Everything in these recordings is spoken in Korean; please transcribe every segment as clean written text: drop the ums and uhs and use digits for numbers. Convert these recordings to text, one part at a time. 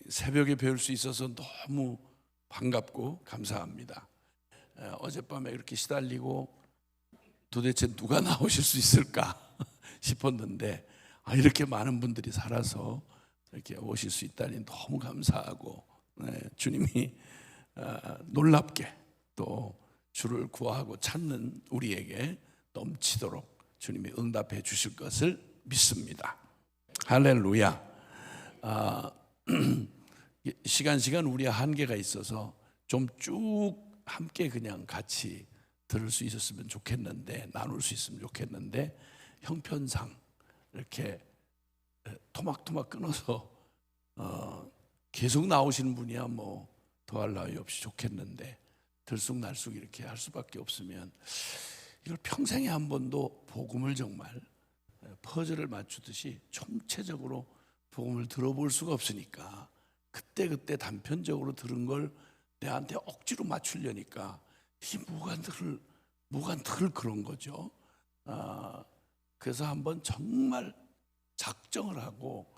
새벽에 배울 수 있어서 너무 반갑고 감사합니다. 어젯밤에 이렇게 시달리고 도대체 누가 나오실 수 있을까 싶었는데 이렇게 많은 분들이 살아서 이렇게 오실 수 있다니 너무 감사하고, 주님이 놀랍게 또 주를 구하고 찾는 우리에게 넘치도록 주님이 응답해 주실 것을 믿습니다. 할렐루야. 시간 우리의 한계가 있어서 좀 쭉 함께 그냥 같이 들을 수 있었으면 좋겠는데, 나눌 수 있으면 좋겠는데, 형편상 이렇게 토막토막 끊어서 계속 나오시는 분이야 뭐 더할 나위 없이 좋겠는데, 들쑥날쑥 이렇게 할 수밖에 없으면 이걸 평생에 한 번도 복음을 정말 퍼즐을 맞추듯이 총체적으로 복음을 들어볼 수가 없으니까, 그때 단편적으로 들은 걸 내한테 억지로 맞추려니까 이게 뭐가 늘 그런 거죠. 그래서 한번 정말 작정을 하고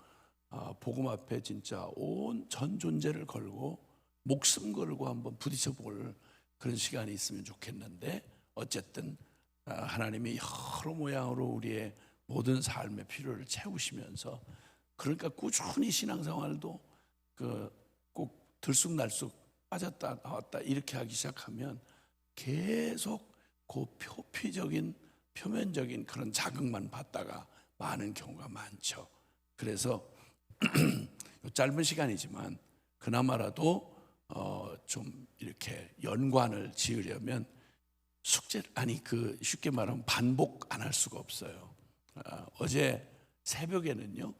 복음 앞에 진짜 온 전 존재를 걸고 목숨 걸고 한번 부딪혀 볼 그런 시간이 있으면 좋겠는데, 어쨌든 하나님이 여러 모양으로 우리의 모든 삶의 필요를 채우시면서, 그러니까 꾸준히 신앙생활도 꼭 들쑥날쑥 빠졌다 나왔다 이렇게 하기 시작하면 계속 그 표면적인 그런 자극만 받다가 많은 경우가 많죠. 그래서 짧은 시간이지만 그나마라도 좀 이렇게 연관을 지으려면 쉽게 말하면 반복 안 할 수가 없어요. 어제 새벽에는요,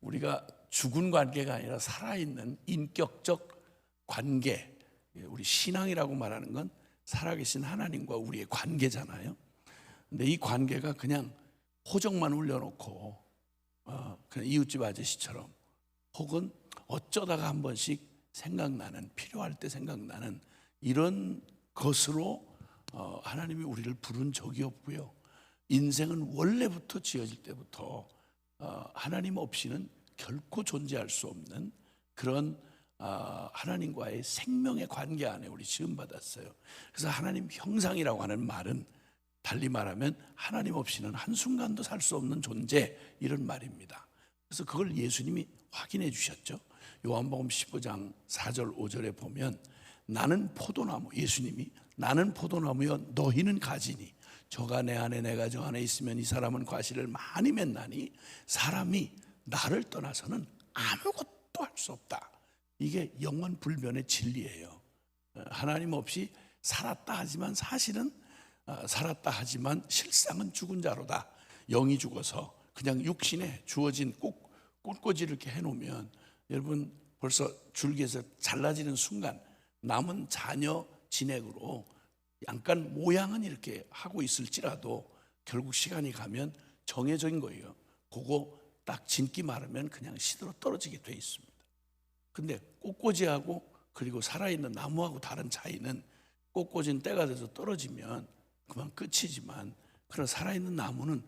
우리가 죽은 관계가 아니라 살아있는 인격적 관계, 우리 신앙이라고 말하는 건 살아계신 하나님과 우리의 관계잖아요. 근데 이 관계가 그냥 호적만 올려놓고 그냥 이웃집 아저씨처럼, 혹은 어쩌다가 한 번씩 생각나는, 필요할 때 생각나는 이런 것으로 하나님이 우리를 부른 적이 없고요. 인생은 원래부터 지어질 때부터 하나님 없이는 결코 존재할 수 없는 그런 하나님과의 생명의 관계 안에 우리 지음받았어요. 그래서 하나님 형상이라고 하는 말은 달리 말하면 하나님 없이는 한순간도 살 수 없는 존재, 이런 말입니다. 그래서 그걸 예수님이 확인해 주셨죠. 요한복음 15장 4절 5절에 보면, 나는 포도나무, 예수님이 나는 포도나무여 너희는 가지니 저가 내 안에 내가 저 안에 있으면 이 사람은 과실을 많이 맺나니 사람이 나를 떠나서는 아무것도 할 수 없다. 이게 영원 불변의 진리예요. 하나님 없이 살았다 하지만 사실은 살았다 하지만 실상은 죽은 자로다. 영이 죽어서 그냥 육신에 주어진 꽃꽂이를 이렇게 해놓으면, 여러분 벌써 줄기에서 잘라지는 순간 남은 자녀 진액으로 약간 모양은 이렇게 하고 있을지라도 결국 시간이 가면 정해진 거예요. 그거 딱 진기 마르면 그냥 시들어 떨어지게 돼 있습니다. 근데 꽃꽂이하고 그리고 살아있는 나무하고 다른 차이는, 꽃꽂이는 때가 돼서 떨어지면 그만 끝이지만, 그런 살아있는 나무는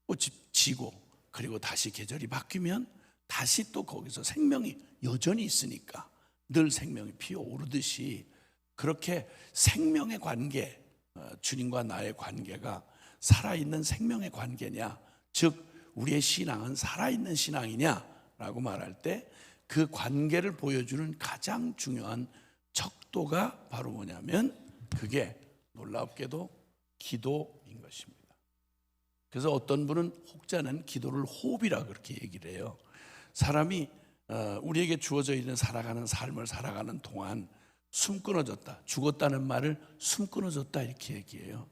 꽃이 지고 그리고 다시 계절이 바뀌면 다시 또 거기서 생명이 여전히 있으니까 늘 생명이 피어오르듯이, 그렇게 생명의 관계, 주님과 나의 관계가 살아있는 생명의 관계냐, 즉 우리의 신앙은 살아있는 신앙이냐라고 말할 때 그 관계를 보여주는 가장 중요한 척도가 바로 뭐냐면, 그게 놀랍게도 기도인 것입니다. 그래서 어떤 분은 혹자는 기도를 호흡이라 그렇게 얘기를 해요. 사람이 우리에게 주어져 있는 살아가는 삶을 살아가는 동안 숨 끊어졌다, 죽었다는 말을 숨 끊어졌다 이렇게 얘기해요.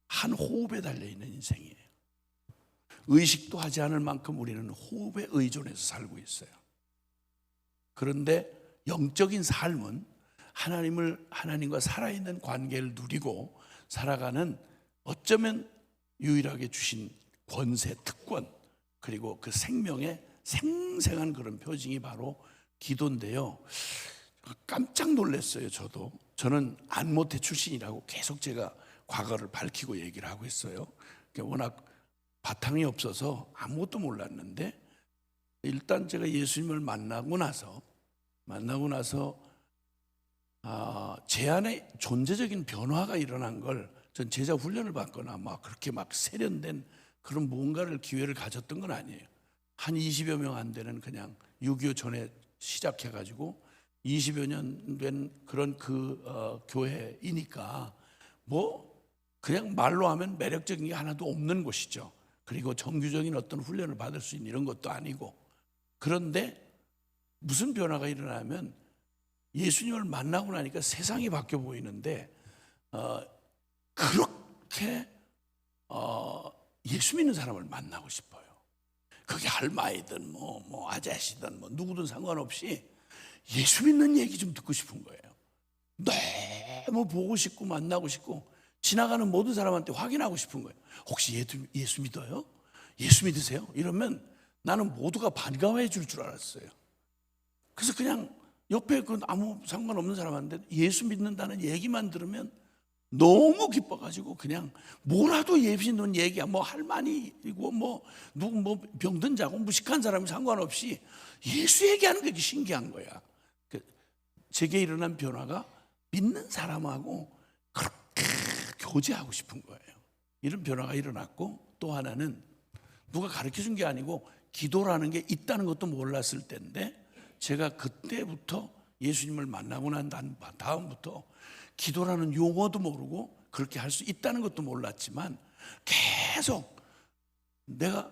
한 호흡에 달려있는 인생이에요. 의식도 하지 않을 만큼 우리는 호흡에 의존해서 살고 있어요. 그런데 영적인 삶은 하나님과 살아있는 관계를 누리고 살아가는, 어쩌면 유일하게 주신 권세, 특권, 그리고 그 생명의 생생한 그런 표징이 바로 기도인데요. 깜짝 놀랐어요. 저는 안모태 출신이라고 계속 제가 과거를 밝히고 얘기를 하고 있어요. 워낙 바탕이 없어서 아무것도 몰랐는데, 일단 제가 예수님을 만나고 나서 제 안에 존재적인 변화가 일어난 걸 전 제자 훈련을 받거나 막 그렇게 막 세련된 그런 무언가를 기회를 가졌던 건 아니에요. 한 20여 명 안 되는 그냥 6.25 전에 시작해가지고 20여 년 된 그런 교회이니까 뭐 그냥 말로 하면 매력적인 게 하나도 없는 곳이죠. 그리고 정규적인 어떤 훈련을 받을 수 있는 이런 것도 아니고, 그런데 무슨 변화가 일어나면 예수님을 만나고 나니까 세상이 바뀌어 보이는데 그렇게 예수 믿는 사람을 만나고 싶어요. 그게 할마이든 뭐 아저씨든 뭐 누구든 상관없이 예수 믿는 얘기 좀 듣고 싶은 거예요. 너무 보고 싶고 만나고 싶고 지나가는 모든 사람한테 확인하고 싶은 거예요. 혹시 예수 믿어요? 예수 믿으세요? 이러면 나는 모두가 반가워해 줄 알았어요. 그래서 그냥 옆에 그 아무 상관없는 사람한테 예수 믿는다는 얘기만 들으면 너무 기뻐가지고 그냥 뭐라도 예수 믿는 얘기야. 뭐 할머니이고 뭐 누구 뭐 병든 자고 무식한 사람이 상관없이 예수 얘기하는 게 신기한 거야. 제게 일어난 변화가 믿는 사람하고 그렇게 교제하고 싶은 거예요. 이런 변화가 일어났고, 또 하나는 누가 가르쳐 준 게 아니고 기도라는 게 있다는 것도 몰랐을 때인데, 제가 그때부터 예수님을 만나고 난 다음부터 기도라는 용어도 모르고 그렇게 할 수 있다는 것도 몰랐지만 내가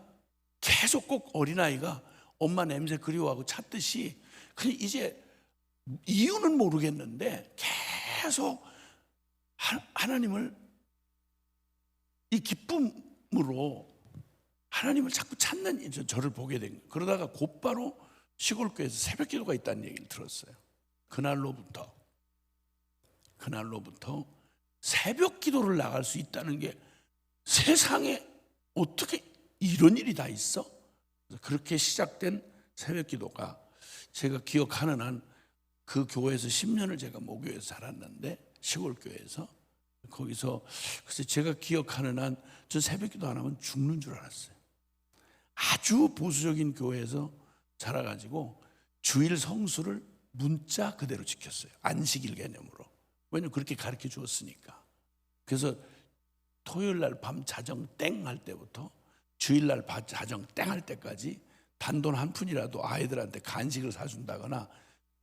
계속 꼭 어린아이가 엄마 냄새 그리워하고 찾듯이 그냥 이제 이유는 모르겠는데 계속 하나님을 이 기쁨으로 하나님을 자꾸 찾는 저를 보게 된 거예요. 그러다가 곧바로 시골교회에서 새벽 기도가 있다는 얘기를 들었어요. 그날로부터 새벽 기도를 나갈 수 있다는 게 세상에 어떻게 이런 일이 다 있어? 그렇게 시작된 새벽 기도가 제가 기억하는 한 그 교회에서 10년을 제가 모교에서 살았는데, 시골교회에서 거기서 그래서 제가 기억하는 한 전 새벽 기도 안 하면 죽는 줄 알았어요. 아주 보수적인 교회에서 자라가지고 주일 성수를 문자 그대로 지켰어요. 안식일 개념으로. 왜냐면 그렇게 가르쳐 주었으니까. 그래서 토요일 날 밤 자정 땡 할 때부터 주일 날 밤 자정 땡 할 때까지 단돈 한 푼이라도 아이들한테 간식을 사준다거나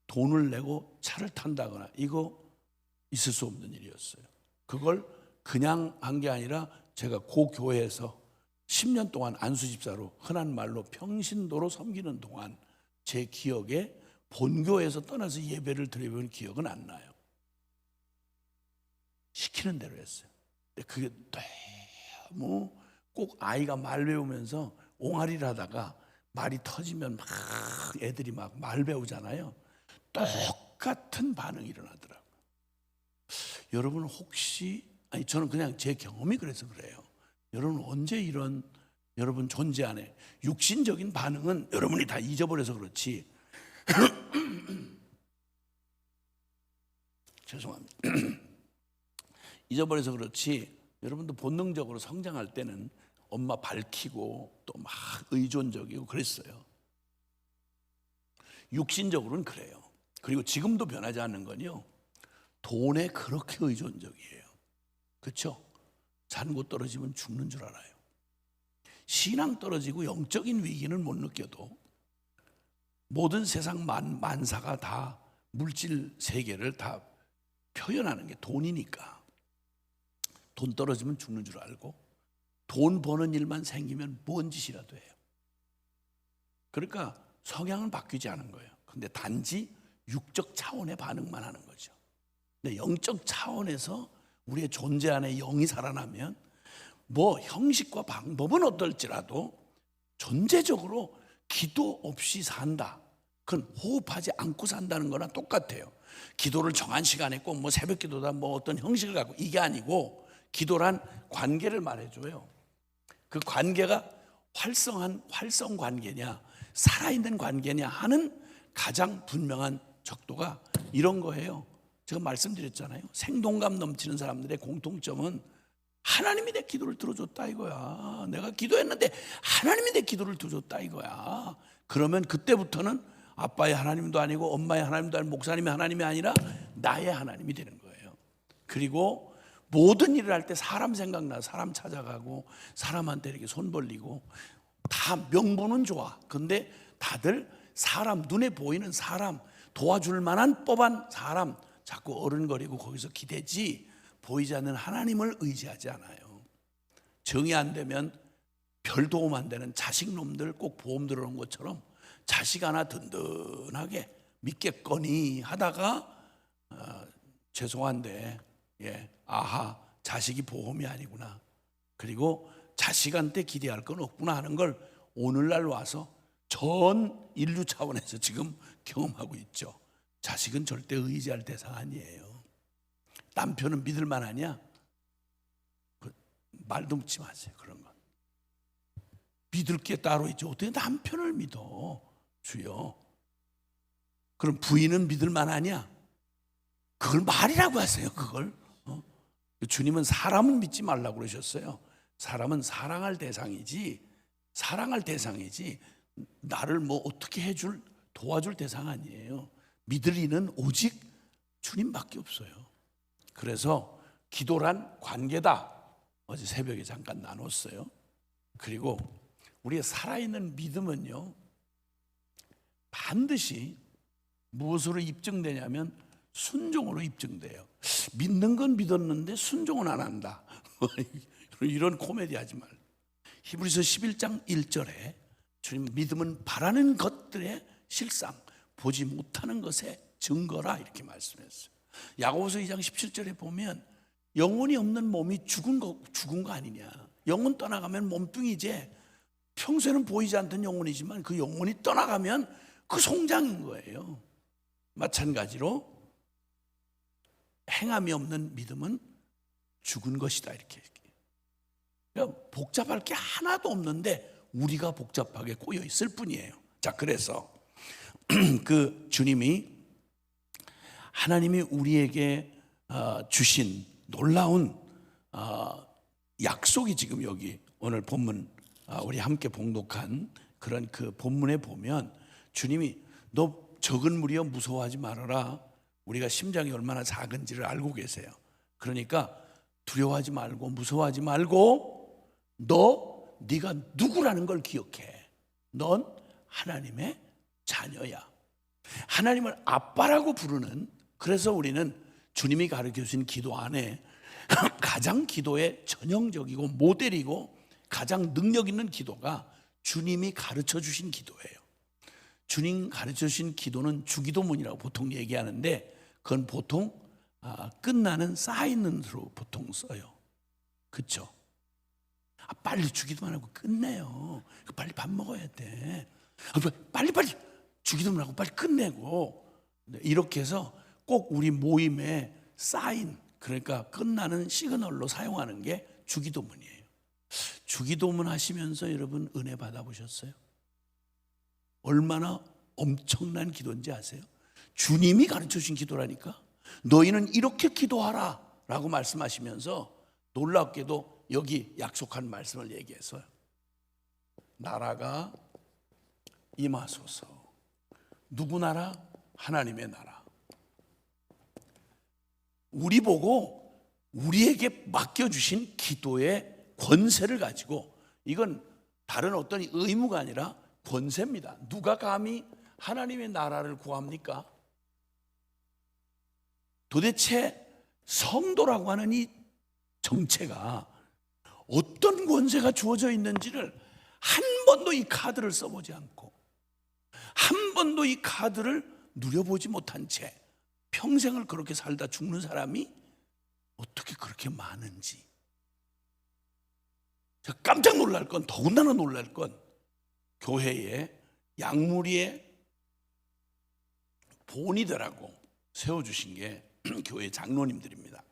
돈을 내고 차를 탄다거나, 이거 있을 수 없는 일이었어요. 그걸 그냥 한 게 아니라 제가 그 교회에서 10년 동안 안수집사로 흔한 말로 평신도로 섬기는 동안 제 기억에 본교에서 떠나서 예배를 드려본 기억은 안 나요. 시키는 대로 했어요. 근데 그게 너무 꼭 아이가 말 배우면서 옹알이를 하다가 말이 터지면 막 애들이 막 말 배우잖아요. 똑같은 반응이 일어나더라고요. 여러분 혹시, 저는 그냥 제 경험이 그래서 그래요. 여러분 언제 이런 여러분 존재 안에 육신적인 반응은 여러분이 다 잊어버려서 그렇지 죄송합니다. 잊어버려서 그렇지 여러분도 본능적으로 성장할 때는 엄마 밝히고 또 막 의존적이고 그랬어요. 육신적으로는 그래요. 그리고 지금도 변하지 않는 건요, 돈에 그렇게 의존적이에요. 그렇죠? 잔고 떨어지면 죽는 줄 알아요. 신앙 떨어지고 영적인 위기는 못 느껴도 모든 세상 만사가 다 물질 세계를 다 표현하는 게 돈이니까 돈 떨어지면 죽는 줄 알고 돈 버는 일만 생기면 뭔 짓이라도 해요. 그러니까 성향은 바뀌지 않은 거예요. 근데 단지 육적 차원의 반응만 하는 거죠. 근데 영적 차원에서 우리의 존재 안에 영이 살아나면 뭐 형식과 방법은 어떨지라도 존재적으로 기도 없이 산다. 그건 호흡하지 않고 산다는 거랑 똑같아요. 기도를 정한 시간에 꼭 뭐 새벽 기도다 뭐 어떤 형식을 갖고, 이게 아니고 기도란 관계를 말해줘요. 그 관계가 활성 관계냐 살아있는 관계냐 하는 가장 분명한 적도가 이런 거예요. 제가 말씀드렸잖아요. 생동감 넘치는 사람들의 공통점은 하나님이 내 기도를 들어줬다 이거야. 내가 기도했는데 하나님이 내 기도를 들어줬다 이거야. 그러면 그때부터는 아빠의 하나님도 아니고 엄마의 하나님도 아니고 목사님의 하나님이 아니라 나의 하나님이 되는 거예요. 그리고 모든 일을 할 때 사람 생각나, 사람 찾아가고 사람한테 이렇게 손 벌리고, 다 명분은 좋아. 근데 다들 사람, 눈에 보이는 사람, 도와줄 만한 법한 사람 자꾸 어른거리고 거기서 기대지, 보이지 않는 하나님을 의지하지 않아요. 정이 안 되면 별 도움 안 되는 자식놈들 꼭 보험 들어오는 것처럼 자식 하나 든든하게 믿겠거니 하다가 죄송한데 아하, 자식이 보험이 아니구나, 그리고 자식한테 기대할 건 없구나 하는 걸 오늘날 와서 전 인류 차원에서 지금 경험하고 있죠. 자식은 절대 의지할 대상 아니에요. 남편은 믿을 만하냐? 말도 묻지 마세요. 그런 건 믿을 게 따로 있죠. 어떻게 남편을 믿어, 주여? 그럼 부인은 믿을 만하냐? 그걸 말이라고 하세요. 그걸 주님은 사람은 믿지 말라고 그러셨어요. 사람은 사랑할 대상이지 나를 뭐 어떻게 해줄, 도와줄 대상 아니에요. 믿을 이는 오직 주님밖에 없어요. 그래서 기도란 관계다, 어제 새벽에 잠깐 나눴어요. 그리고 우리의 살아있는 믿음은요, 반드시 무엇으로 입증되냐면 순종으로 입증돼요. 믿는 건 믿었는데 순종은 안 한다. 이런 코미디 하지 말. 히브리서 11장 1절에 주님, 믿음은 바라는 것들의 실상, 보지 못하는 것의 증거라, 이렇게 말씀했어요. 야고보서 2장 17절에 보면 영혼이 없는 몸이 죽은 거 아니냐. 영혼 떠나가면 몸뚱이제, 평소에는 보이지 않던 영혼이지만 그 영혼이 떠나가면 그 송장인 거예요. 마찬가지로 행함이 없는 믿음은 죽은 것이다, 이렇게. 그러니까 복잡할 게 하나도 없는데 우리가 복잡하게 꼬여 있을 뿐이에요. 자, 그래서 그 주님이, 하나님이 우리에게 주신 놀라운 약속이 지금 여기 오늘 본문, 우리 함께 봉독한 그런 그 본문에 보면 주님이, 너 적은 무리여 무서워하지 말아라. 우리가 심장이 얼마나 작은지를 알고 계세요. 그러니까 두려워하지 말고 무서워하지 말고 네가 누구라는 걸 기억해. 넌 하나님의 자녀야. 하나님을 아빠라고 부르는, 그래서 우리는 주님이 가르쳐 주신 기도 안에 가장 기도의 전형적이고 모델이고 가장 능력 있는 기도가 주님이 가르쳐 주신 기도예요. 주님 가르쳐 주신 기도는 주기도문이라고 보통 얘기하는데, 그건 보통 끝나는 쌓이는으로 보통 써요. 그렇죠? 빨리 주기도만 하고 끝내요. 빨리 밥 먹어야 돼. 빨리 주기도만 하고 빨리 끝내고, 이렇게 해서 꼭 우리 모임에 쌓인, 그러니까 끝나는 시그널로 사용하는 게 주기도문이에요. 주기도문 하시면서 여러분 은혜 받아보셨어요? 얼마나 엄청난 기도인지 아세요? 주님이 가르쳐 주신 기도라니까. 너희는 이렇게 기도하라 라고 말씀하시면서 놀랍게도 여기 약속한 말씀을 얘기해서요. 나라가 임하소서. 누구 나라? 하나님의 나라. 우리 보고 우리에게 맡겨주신 기도의 권세를 가지고, 이건 다른 어떤 의무가 아니라 권세입니다. 누가 감히 하나님의 나라를 구합니까? 도대체 성도라고 하는 이 정체가 어떤 권세가 주어져 있는지를 한 번도 이 카드를 써보지 않고, 한 번도 이 카드를 누려보지 못한 채 평생을 그렇게 살다 죽는 사람이 어떻게 그렇게 많은지. 제가 깜짝 놀랄 건, 더군다나 놀랄 건, 교회에 양무리의 본이 되라고 세워주신 게 교회 장로님들입니다.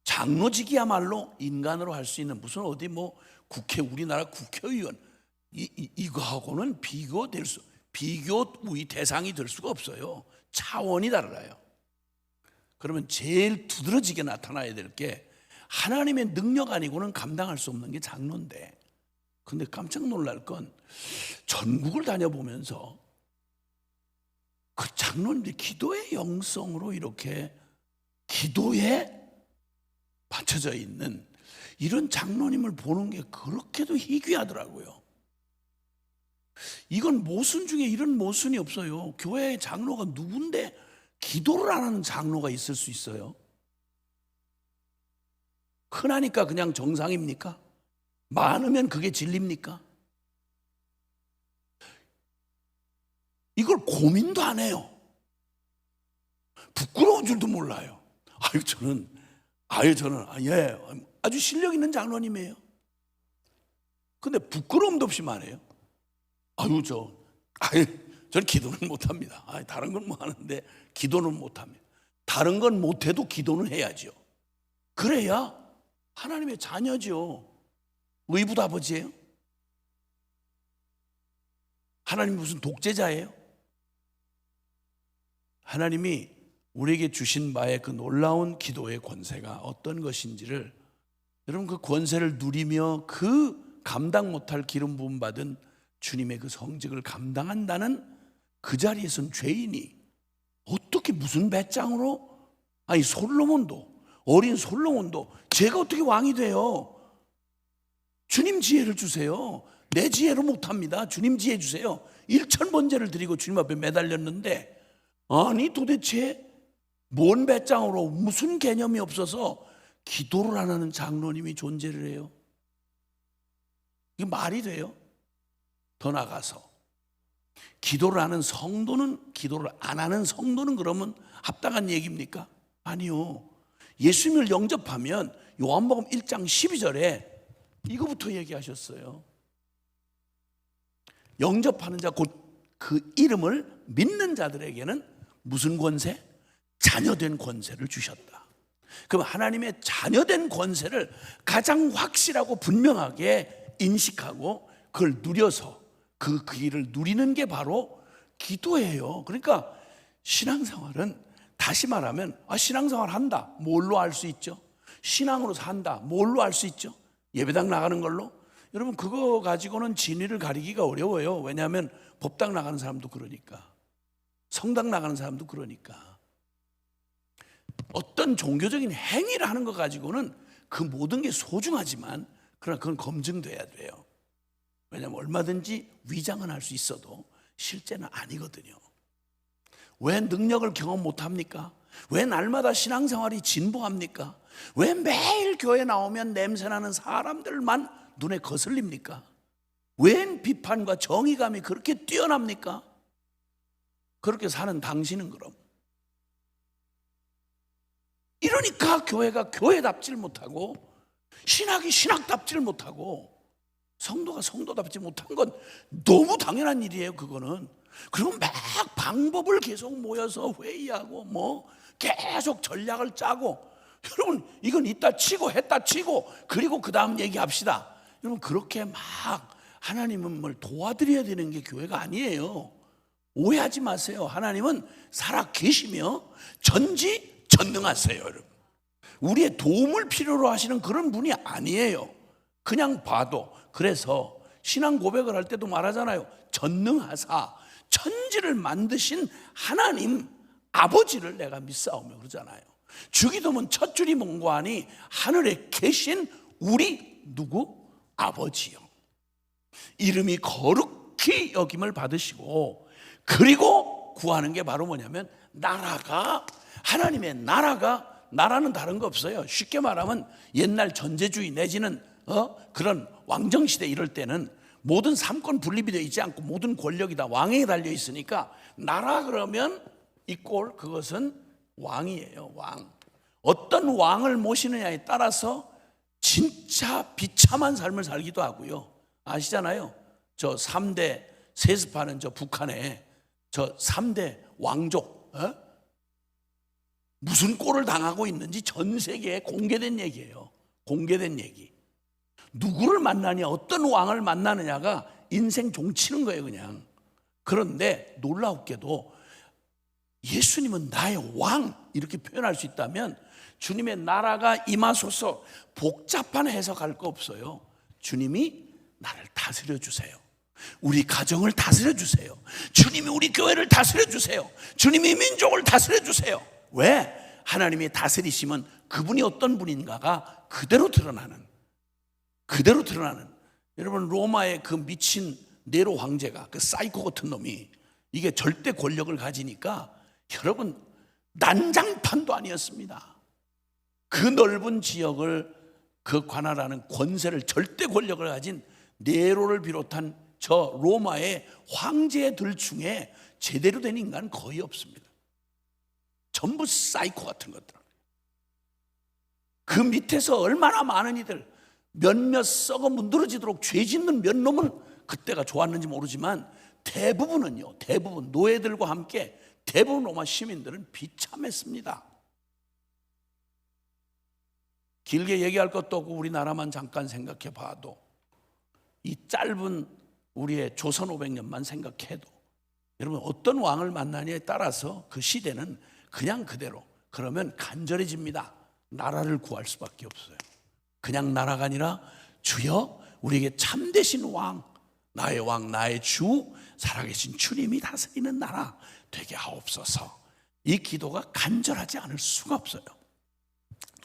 장로직이야말로 인간으로 할 수 있는, 무슨 어디 뭐 우리나라 국회의원 이거하고는 비교 우위 대상이 될 수가 없어요. 차원이 달라요. 그러면 제일 두드러지게 나타나야 될 게, 하나님의 능력 아니고는 감당할 수 없는 게 장로인데, 근데 깜짝 놀랄 건 전국을 다녀보면서 그 장로님들이 기도의 영성으로 이렇게 기도에 받쳐져 있는 이런 장로님을 보는 게 그렇게도 희귀하더라고요. 이건 모순 중에 이런 모순이 없어요. 교회의 장로가 누군데 기도를 안 하는 장로가 있을 수 있어요? 흔하니까 그냥 정상입니까? 많으면 그게 진리입니까? 이걸 고민도 안 해요. 부끄러운 줄도 몰라요. 저는 아주 실력 있는 장로님이에요. 근데 부끄러움도 없이 말해요. 저는 기도는 못합니다. 다른 건 뭐 하는데 기도는 못합니다. 다른 건 못해도 기도는 해야죠. 그래야 하나님의 자녀죠. 의붓 아버지예요? 하나님 무슨 독재자예요? 하나님이 우리에게 주신 바의 그 놀라운 기도의 권세가 어떤 것인지를, 여러분 그 권세를 누리며 그 감당 못할 기름 부음 받은 주님의 그 성직을 감당한다는 그 자리에선 죄인이 어떻게 무슨 배짱으로, 어린 솔로몬도 제가 어떻게 왕이 돼요? 주님 지혜를 주세요. 내 지혜로 못합니다. 주님 지혜 주세요. 1000번제를 드리고 주님 앞에 매달렸는데, 도대체 뭔 배짱으로 무슨 개념이 없어서 기도를 안 하는 장로님이 존재를 해요? 이게 말이 돼요? 더 나가서 기도를 하는 성도는, 기도를 안 하는 성도는 그러면 합당한 얘기입니까? 아니요. 예수님을 영접하면 요한복음 1장 12절에 이거부터 얘기하셨어요. 영접하는 자 곧 그 이름을 믿는 자들에게는 무슨 권세? 자녀된 권세를 주셨다. 그럼 하나님의 자녀된 권세를 가장 확실하고 분명하게 인식하고 그걸 누려서 그 길을 누리는 게 바로 기도예요. 그러니까 신앙생활은, 다시 말하면 신앙생활 한다. 뭘로 알 수 있죠? 신앙으로 산다. 뭘로 알 수 있죠? 예배당 나가는 걸로? 여러분 그거 가지고는 진리를 가리기가 어려워요. 왜냐하면 법당 나가는 사람도 그러니까, 성당 나가는 사람도 그러니까. 어떤 종교적인 행위를 하는 것 가지고는 그 모든 게 소중하지만, 그러나 그건 검증돼야 돼요. 왜냐하면 얼마든지 위장은 할 수 있어도 실제는 아니거든요. 왜 능력을 경험 못합니까? 왜 날마다 신앙생활이 진보합니까? 왜 매일 교회 나오면 냄새나는 사람들만 눈에 거슬립니까? 웬 비판과 정의감이 그렇게 뛰어납니까? 그렇게 사는 당신은 그럼, 이러니까 교회가 교회답지를 못하고 신학이 신학답지를 못하고 성도가 성도답지 못한 건 너무 당연한 일이에요. 그거는. 그리고 막 방법을 계속 모여서 회의하고 계속 전략을 짜고, 여러분 이건 이따 치고 했다 치고 그리고 그 다음 얘기합시다. 여러분 그렇게 막 하나님을 도와드려야 되는 게 교회가 아니에요. 오해하지 마세요. 하나님은 살아 계시며 전지전능하세요. 여러분 우리의 도움을 필요로 하시는 그런 분이 아니에요. 그냥 봐도. 그래서 신앙 고백을 할 때도 말하잖아요. 전능하사 천지를 만드신 하나님 아버지를 내가 믿사오며 그러잖아요. 주기도문 첫 줄이 뭔가 하니 하늘에 계신 우리 누구? 아버지요. 이름이 거룩히 여김을 받으시고, 그리고 구하는 게 바로 뭐냐면 나라가, 하나님의 나라는 다른 거 없어요. 쉽게 말하면 옛날 전제주의 내지는 그런 왕정시대 이럴 때는 모든 삼권 분립이 되어 있지 않고 모든 권력이 다 왕에게 달려 있으니까 나라 그러면 이꼴 그것은 왕이에요. 왕. 어떤 왕을 모시느냐에 따라서 진짜 비참한 삶을 살기도 하고요. 아시잖아요. 저 3대 세습하는 저 북한에 저 3대 왕족 무슨 꼴을 당하고 있는지 전 세계에 공개된 얘기예요. 공개된 얘기. 누구를 만나냐, 어떤 왕을 만나느냐가 인생 종치는 거예요, 그냥. 그런데 놀랍게도 예수님은 나의 왕 이렇게 표현할 수 있다면 주님의 나라가 임하소서 복잡한 해석할 거 없어요. 주님이 나를 다스려 주세요. 우리 가정을 다스려 주세요. 주님이 우리 교회를 다스려 주세요. 주님이 민족을 다스려 주세요. 왜? 하나님의 다스리심은 그분이 어떤 분인가가 그대로 드러나는 여러분, 로마의 그 미친 네로 황제가, 그 사이코 같은 놈이 이게 절대 권력을 가지니까 여러분, 난장판도 아니었습니다. 그 넓은 지역을 그 관할하는 권세를, 절대 권력을 가진 네로를 비롯한 저 로마의 황제들 중에 제대로 된 인간은 거의 없습니다. 전부 사이코 같은 것들. 그 밑에서 얼마나 많은 이들, 몇몇 썩어 문드러지도록 죄 짓는 몇 놈은 그때가 좋았는지 모르지만 대부분은요, 대부분 노예들과 함께 대부분 로마 시민들은 비참했습니다. 길게 얘기할 것도 없고 우리나라만 잠깐 생각해 봐도, 이 짧은 우리의 조선 500년만 생각해도 여러분, 어떤 왕을 만나냐에 따라서 그 시대는 그냥 그대로, 그러면 간절해집니다. 나라를 구할 수밖에 없어요. 그냥 나라가 아니라 주여 우리에게 참되신 왕, 나의 주, 살아계신 주님이 다스리는 나라 되게 하옵소서. 이 기도가 간절하지 않을 수가 없어요.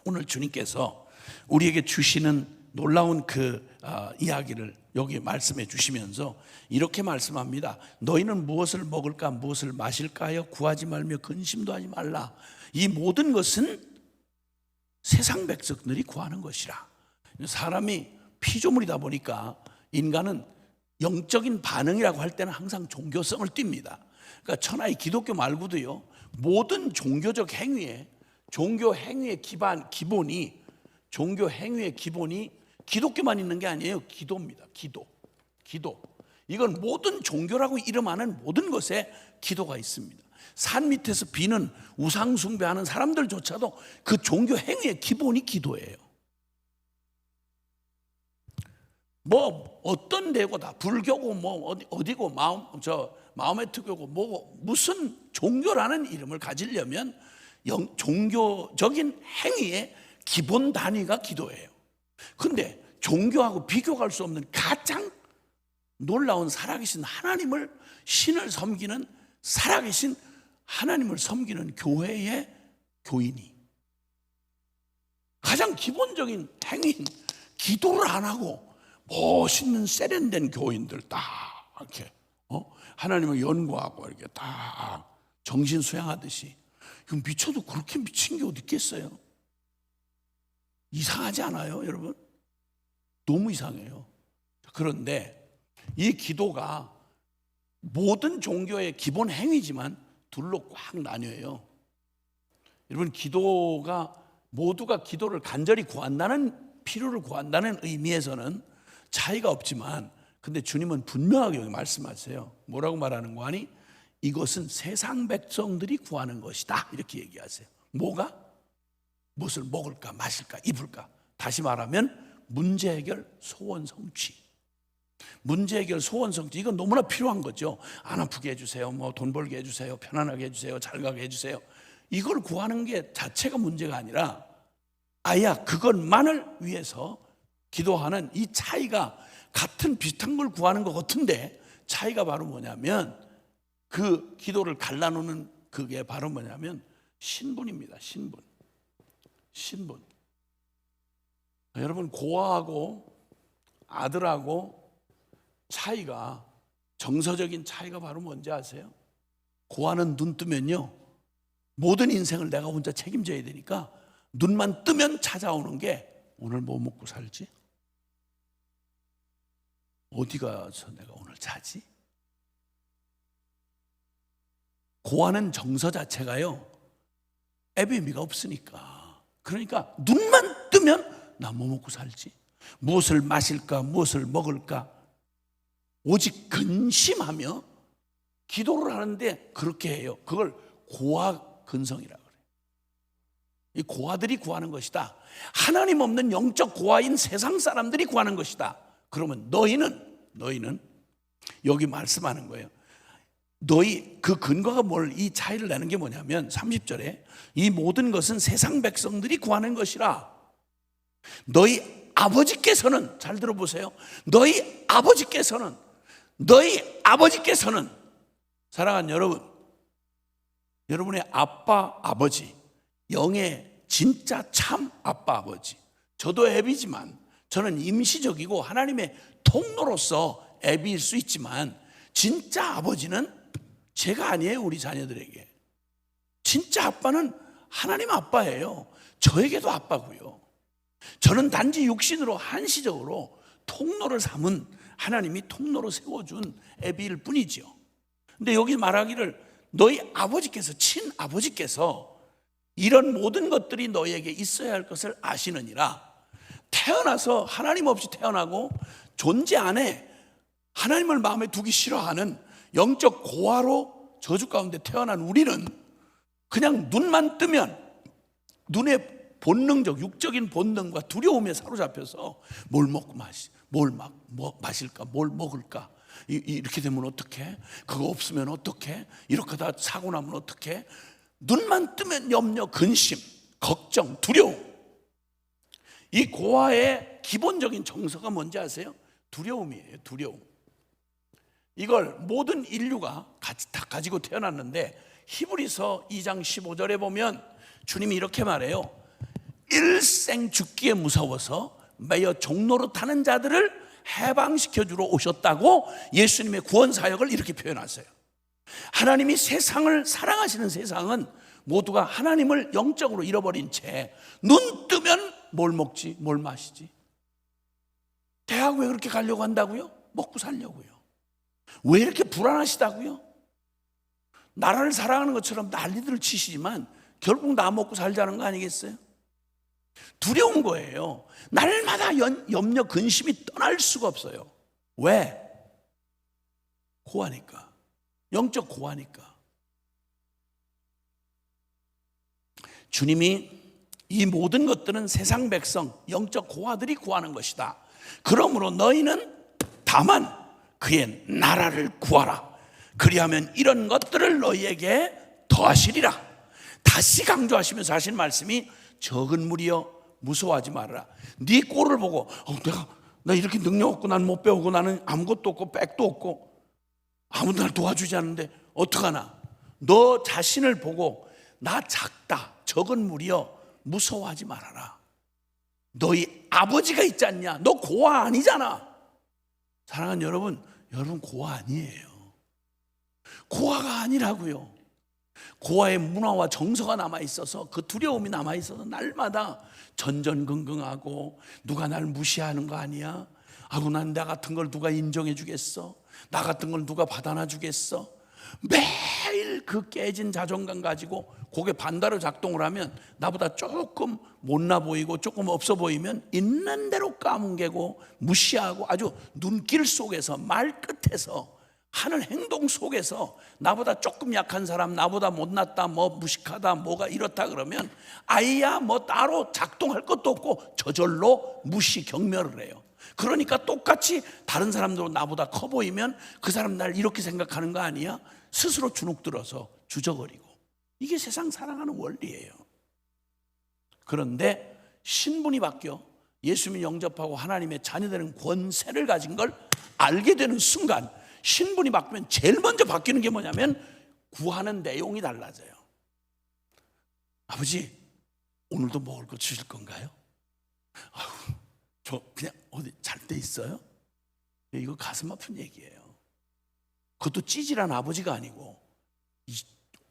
오늘 주님께서 우리에게 주시는 놀라운 그 이야기를 여기 말씀해 주시면서 이렇게 말씀합니다. 너희는 무엇을 먹을까 무엇을 마실까 하여 구하지 말며 근심도 하지 말라. 이 모든 것은 세상 백성들이 구하는 것이라. 사람이 피조물이다 보니까 인간은 영적인 반응이라고 할 때는 항상 종교성을 띱니다. 그러니까 천하의 기독교 말고도요, 모든 종교적 행위에, 종교 행위의 기본이, 종교 행위의 기본이 기독교만 있는 게 아니에요. 기도입니다. 기도. 이건 모든 종교라고 이름하는 모든 것에 기도가 있습니다. 산 밑에서 비는 우상 숭배하는 사람들조차도 그 종교 행위의 기본이 기도예요. 뭐 어떤 데고다, 불교고 뭐 어디고 마음의 특교고 뭐 무슨 종교라는 이름을 가지려면 종교적인 행위의 기본 단위가 기도예요. 근데 종교하고 비교할 수 없는 가장 놀라운 살아계신 하나님을, 신을 섬기는, 살아계신 하나님을 섬기는 교회의 교인이 가장 기본적인 행위인 기도를 안 하고 멋있는 세련된 교인들 딱 이렇게 하나님을 연구하고 이렇게 딱 정신 수양하듯이, 이거 미쳐도 그렇게 미친 게 어디 있겠어요? 이상하지 않아요, 여러분? 너무 이상해요. 그런데 이 기도가 모든 종교의 기본 행위지만 둘로 꽉 나뉘어요. 여러분, 기도가, 모두가 기도를 간절히 구한다는, 필요를 구한다는 의미에서는 차이가 없지만, 근데 주님은 분명하게 여기 말씀하세요. 뭐라고 말하는 거 아니? 이것은 세상 백성들이 구하는 것이다, 이렇게 얘기하세요. 뭐가? 무엇을 먹을까 마실까 입을까. 다시 말하면 문제 해결, 소원 성취. 문제 해결, 소원 성취, 이건 너무나 필요한 거죠. 안 아프게 해주세요, 뭐 돈 벌게 해주세요, 편안하게 해주세요, 잘 가게 해주세요. 이걸 구하는 게 자체가 문제가 아니라 아야 그것만을 위해서 기도하는 이 차이가, 같은 비슷한 걸 구하는 것 같은데 차이가 바로 뭐냐면, 그 기도를 갈라놓는 그게 바로 뭐냐면 신분입니다. 신분. 여러분, 고아하고 아들하고 차이가, 정서적인 차이가 바로 뭔지 아세요? 고아는 눈 뜨면요, 모든 인생을 내가 혼자 책임져야 되니까 눈만 뜨면 찾아오는 게 오늘 뭐 먹고 살지? 어디 가서 내가 오늘 자지? 고아는 정서 자체가요, 애비미가 없으니까. 그러니까 눈만 뜨면 나 뭐 먹고 살지? 무엇을 마실까? 무엇을 먹을까? 오직 근심하며 기도를 하는데 그렇게 해요. 그걸 고아 근성이라고 그래요. 이 고아들이 구하는 것이다. 하나님 없는 영적 고아인 세상 사람들이 구하는 것이다. 그러면 너희는 여기 말씀하는 거예요. 너희, 그 근거가 이 차이를 내는 게 뭐냐면 30절에 이 모든 것은 세상 백성들이 구하는 것이라. 너희 아버지께서는, 잘 들어보세요. 너희 아버지께서는 사랑하는 여러분, 여러분의 아빠, 아버지, 영의 진짜 참 아빠, 아버지. 저도 애비지만 저는 임시적이고 하나님의 통로로서 애비일 수 있지만 진짜 아버지는 제가 아니에요. 우리 자녀들에게 진짜 아빠는 하나님 아빠예요. 저에게도 아빠고요. 저는 단지 육신으로 한시적으로 통로를 삼은, 하나님이 통로로 세워준 애비일 뿐이죠. 근데 여기 말하기를 너희 아버지께서, 친아버지께서 이런 모든 것들이 너희에게 있어야 할 것을 아시느니라. 태어나서 하나님 없이 태어나고 존재 안에 하나님을 마음에 두기 싫어하는 영적 고아로 저주 가운데 태어난 우리는 그냥 눈만 뜨면 눈의 본능적 육적인 본능과 두려움에 사로잡혀서 뭘 먹고 마실까, 뭘 먹을까, 이렇게 되면 어떡해, 그거 없으면 어떡해, 이렇게 하다 사고 나면 어떡해. 눈만 뜨면 염려, 근심, 걱정, 두려움. 이 고아의 기본적인 정서가 뭔지 아세요? 두려움이에요. 두려움. 이걸 모든 인류가 다 가지고 태어났는데 히브리서 2장 15절에 보면 주님이 이렇게 말해요. 일생 죽기에 무서워서 매여 종로로 타는 자들을 해방시켜주러 오셨다고 예수님의 구원 사역을 이렇게 표현하세요. 하나님이 세상을 사랑하시는 세상은 모두가 하나님을 영적으로 잃어버린 채 눈 뜨면 뭘 먹지, 뭘 마시지. 대학 왜 그렇게 가려고 한다고요? 먹고 살려고요. 왜 이렇게 불안하시다고요? 나라를 사랑하는 것처럼 난리들을 치시지만 결국 나 먹고 살자는 거 아니겠어요? 두려운 거예요. 날마다 염려, 근심이 떠날 수가 없어요. 왜? 고아니까. 영적 고아니까. 주님이 이 모든 것들은 세상 백성, 영적 고아들이 구하는 것이다. 그러므로 너희는 다만 그의 나라를 구하라. 그리하면 이런 것들을 너희에게 더하시리라. 다시 강조하시면서 하신 말씀이 적은 무리여 무서워하지 말아라. 네 꼴을 보고 나 이렇게 능력 없고 난 못 배우고 나는 아무것도 없고 백도 없고 아무도 날 도와주지 않는데 어떡하나. 너 자신을 보고 나 작다, 적은 무리여 무서워하지 말아라. 너희 아버지가 있지 않냐? 너 고아 아니잖아. 사랑하는 여러분, 여러분 고아 아니에요. 고아가 아니라고요. 고아의 문화와 정서가 남아있어서, 그 두려움이 남아있어서 날마다 전전긍긍하고 누가 날 무시하는 거 아니야? 아고 난 나 같은 걸 누가 인정해 주겠어? 나 같은 걸 누가 받아놔 주겠어? 매일 그 깨진 자존감 가지고 그게 반대로 작동을 하면 나보다 조금 못나 보이고 조금 없어 보이면 있는 대로 까뭉개고 무시하고 아주 눈길 속에서 말끝에서 하는 행동 속에서 나보다 조금 약한 사람, 나보다 못났다, 뭐 무식하다, 뭐가 이렇다 그러면 아이야 뭐 따로 작동할 것도 없고 저절로 무시 경멸을 해요. 그러니까 똑같이 다른 사람들도 나보다 커 보이면 그 사람 날 이렇게 생각하는 거 아니야? 스스로 주눅들어서 주저거리고. 이게 세상 살아가는 원리예요. 그런데 신분이 바뀌어 예수님을 영접하고 하나님의 자녀되는 권세를 가진 걸 알게 되는 순간, 신분이 바뀌면 제일 먼저 바뀌는 게 뭐냐면 구하는 내용이 달라져요. 아버지, 오늘도 먹을 거 주실 건가요? 아유, 저 그냥 어디 잘 데 있어요? 이거 가슴 아픈 얘기예요. 그것도 찌질한 아버지가 아니고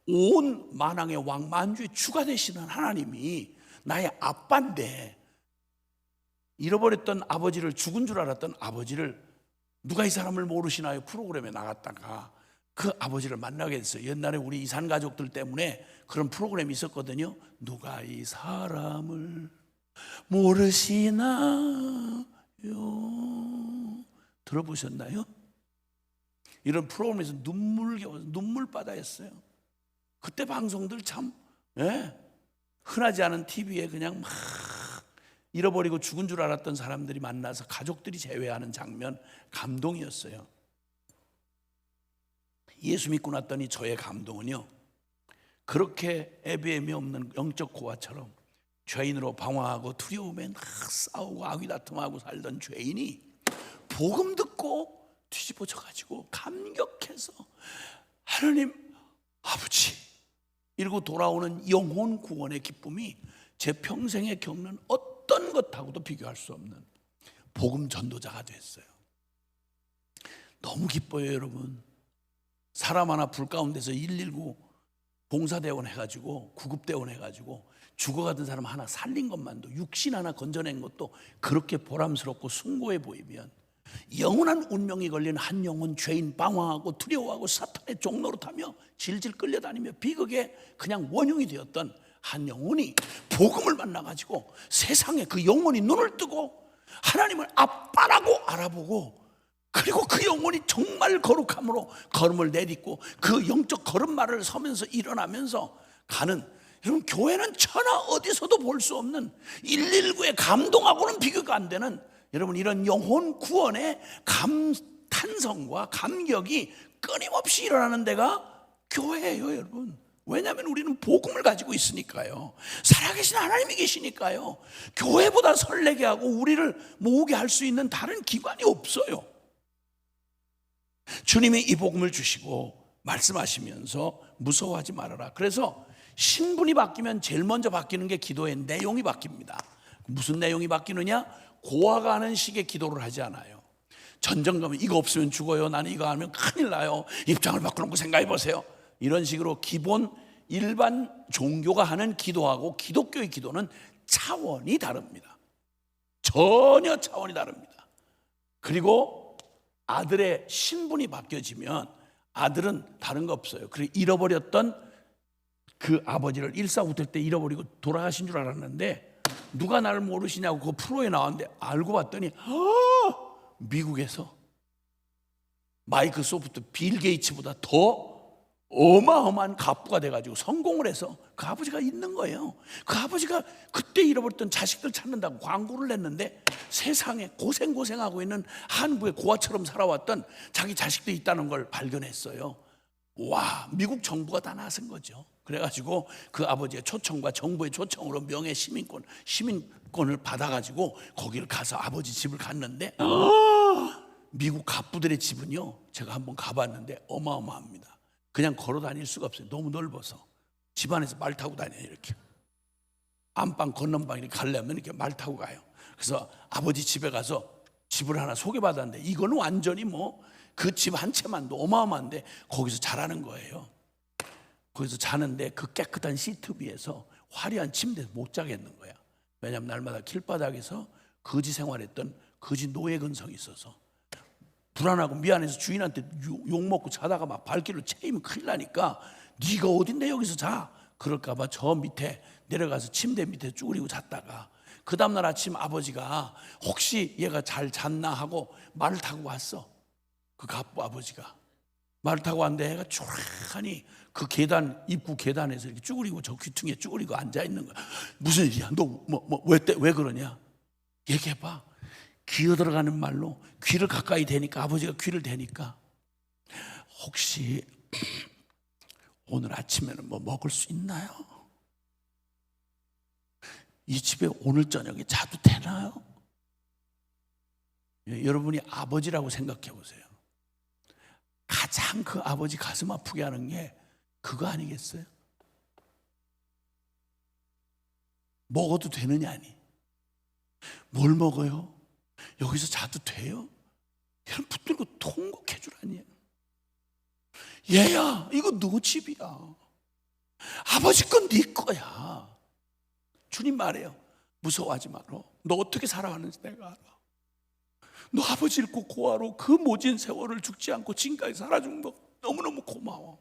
온 만왕의 왕, 만주의 주가 되시는 하나님이 나의 아빠인데, 잃어버렸던 아버지를, 죽은 줄 알았던 아버지를 누가 이 사람을 모르시나요? 프로그램에 나갔다가 그 아버지를 만나게 됐어요. 옛날에 우리 이산 가족들 때문에 그런 프로그램이 있었거든요. 누가 이 사람을 모르시나요? 들어보셨나요? 이런 프로그램에서 눈물바다였어요. 그때 방송들 참 흔하지 않은 TV에 그냥 막 잃어버리고 죽은 줄 알았던 사람들이 만나서 가족들이 재회하는 장면, 감동이었어요. 예수 믿고 났더니 저의 감동은요, 그렇게 애비애미 없는 영적 고아처럼 죄인으로 방황하고 두려움에 막 싸우고 아귀다툼하고 살던 죄인이 복음 듣고 뒤집어져 가지고 감격해서 하나님 아버지 이러고 돌아오는 영혼 구원의 기쁨이 제 평생에 겪는 어떤 것하고도 비교할 수 없는 복음 전도자가 됐어요. 너무 기뻐요, 여러분. 사람 하나 불 가운데서 119 봉사대원 해가지고 구급대원 해가지고 죽어가던 사람 하나 살린 것만도, 육신 하나 건져낸 것도 그렇게 보람스럽고 숭고해 보이면, 영원한 운명이 걸린 한 영혼 죄인 방황하고 두려워하고 사탄의 종노릇하며 질질 끌려다니며 비극에 그냥 원흉이 되었던 한 영혼이 복음을 만나가지고 세상에 그 영혼이 눈을 뜨고 하나님을 아빠라고 알아보고, 그리고 그 영혼이 정말 거룩함으로 걸음을 내딛고 그 영적 걸음마를 서면서 일어나면서 가는, 여러분 교회는 천하 어디서도 볼 수 없는 119의 감동하고는 비교가 안 되는, 여러분 이런 영혼 구원의 감탄성과 감격이 끊임없이 일어나는 데가 교회예요, 여러분. 왜냐하면 우리는 복음을 가지고 있으니까요. 살아계신 하나님이 계시니까요. 교회보다 설레게 하고 우리를 모으게 할 수 있는 다른 기관이 없어요. 주님이 이 복음을 주시고 말씀하시면서 무서워하지 말아라. 그래서 신분이 바뀌면 제일 먼저 바뀌는 게 기도의 내용이 바뀝니다. 무슨 내용이 바뀌느냐? 고아가 하는 식의 기도를 하지 않아요. 전쟁 가면 이거 없으면 죽어요, 나는 이거 하면 큰일 나요, 입장을 바꿔놓고 생각해 보세요, 이런 식으로 기본 일반 종교가 하는 기도하고 기독교의 기도는 차원이 다릅니다. 전혀 차원이 다릅니다. 그리고 아들의 신분이 바뀌어지면 아들은 다른 거 없어요. 그리고 잃어버렸던 그 아버지를 일사후퇴 때 잃어버리고 돌아가신 줄 알았는데, 누가 나를 모르시냐고 그 프로에 나왔는데 알고 봤더니 미국에서 마이크로소프트 빌 게이츠보다 더 어마어마한 갑부가 돼가지고 성공을 해서 그 아버지가 있는 거예요. 그 아버지가 그때 잃어버렸던 자식들 찾는다고 광고를 냈는데, 세상에 고생하고 있는 한국의 고아처럼 살아왔던 자기 자식들이 있다는 걸 발견했어요. 와, 미국 정부가 다 나선 거죠. 그래가지고 그 아버지의 초청과 정부의 초청으로 명예 시민권을 받아가지고 거기를 가서 아버지 집을 갔는데, 미국 갑부들의 집은요, 제가 한번 가봤는데 어마어마합니다. 그냥 걸어 다닐 수가 없어요. 너무 넓어서. 집안에서 말 타고 다녀요. 이렇게 안방 건넌방 이렇게 가려면 이렇게 말 타고 가요. 그래서 아버지 집에 가서 집을 하나 소개받았는데, 이거는 완전히 뭐 그 집 한 채만도 어마어마한데 거기서 자라는 거예요. 거기서 자는데 그 깨끗한 시트 위에서 화려한 침대에서 못 자겠는 거야. 왜냐하면 날마다 길바닥에서 거지 생활했던 거지 노예 근성이 있어서 불안하고 미안해서 주인한테 욕먹고 자다가 막 발길을 채이면 큰일 나니까, 네가 어딘데 여기서 자? 그럴까 봐 저 밑에 내려가서 침대 밑에 쭈그리고 잤다가, 그 다음날 아침 아버지가 혹시 얘가 잘 잤나 하고 말을 타고 왔어. 그 갑부 아버지가 말을 타고 왔는데 애가 쭈라하니 그 계단, 입구 계단에서 이렇게 쭈그리고 저 귀퉁이에 쭈그리고 앉아있는 거야. 무슨 일이야? 너 왜 그러냐? 얘기해봐. 기어 들어가는 말로 귀를 가까이 대니까, 아버지가 귀를 대니까, 혹시 오늘 아침에는 뭐 먹을 수 있나요? 이 집에 오늘 저녁에 자도 되나요? 여러분이 아버지라고 생각해 보세요. 가장 그 아버지 가슴 아프게 하는 게 그거 아니겠어요? 먹어도 되느냐니. 뭘 먹어요? 여기서 자도 돼요? 이런 붙들고 통곡해 주라니. 얘야, 이거 너 집이야. 아버지 건 네 거야. 주님 말해요. 무서워하지 마라. 너 어떻게 살아가는지 내가 알아. 너 아버지 잃고 고아로 그 모진 세월을 죽지 않고 지금까지 살아준 거 너무너무 고마워.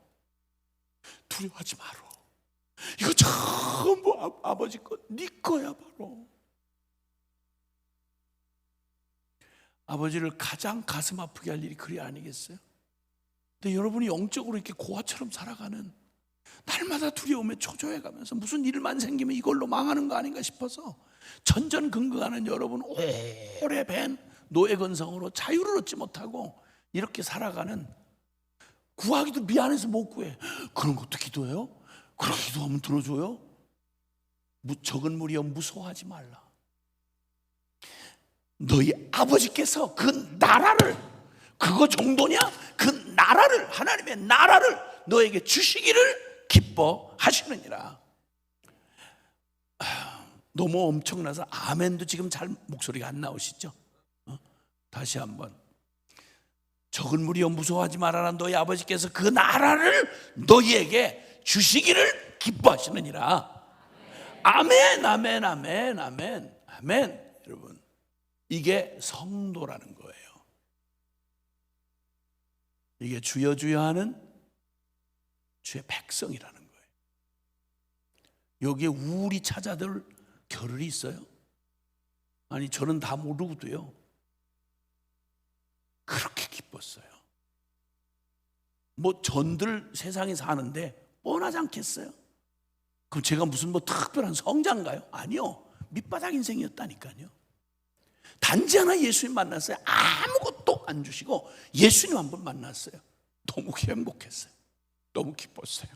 두려워하지 마라. 이거 전부 아버지 거, 네 거야 바로. 아버지를 가장 가슴 아프게 할 일이 그리 아니겠어요? 근데 여러분이 영적으로 이렇게 고아처럼 살아가는, 날마다 두려움에 초조해가면서 무슨 일만 생기면 이걸로 망하는 거 아닌가 싶어서 전전긍긍하는 여러분, 오래 밴 노예 근성으로 자유를 얻지 못하고 이렇게 살아가는, 구하기도 미안해서 못 구해. 그런 것도 기도해요? 그런 기도하면 들어줘요? 적은 무리여 무서워하지 말라. 너희 아버지께서 그 나라를, 그거 정도냐? 그 나라를, 하나님의 나라를 너에게 주시기를 기뻐하시느니라. 너무 엄청나서 아멘도 지금 잘 목소리가 안 나오시죠? 다시 한번. 적은 무리여 무서워하지 말아라. 너희 아버지께서 그 나라를 너희에게 주시기를 기뻐하시느니라. 아멘, 아멘, 아멘, 아멘, 아멘. 여러분, 이게 성도라는 거예요. 이게 주여 주여 하는 주의 백성이라는 거예요. 여기에 우리 찾아들 겨를이 있어요? 아니, 저는 다 모르고도요, 그렇게 기뻤어요. 뭐 전들 세상에 사는데 뻔하지 않겠어요? 그럼 제가 무슨 뭐 특별한 성자인가요? 아니요, 밑바닥 인생이었다니까요. 단지 하나 예수님 만났어요. 아무것도 안 주시고 예수님 한 번 만났어요. 너무 행복했어요. 너무 기뻤어요.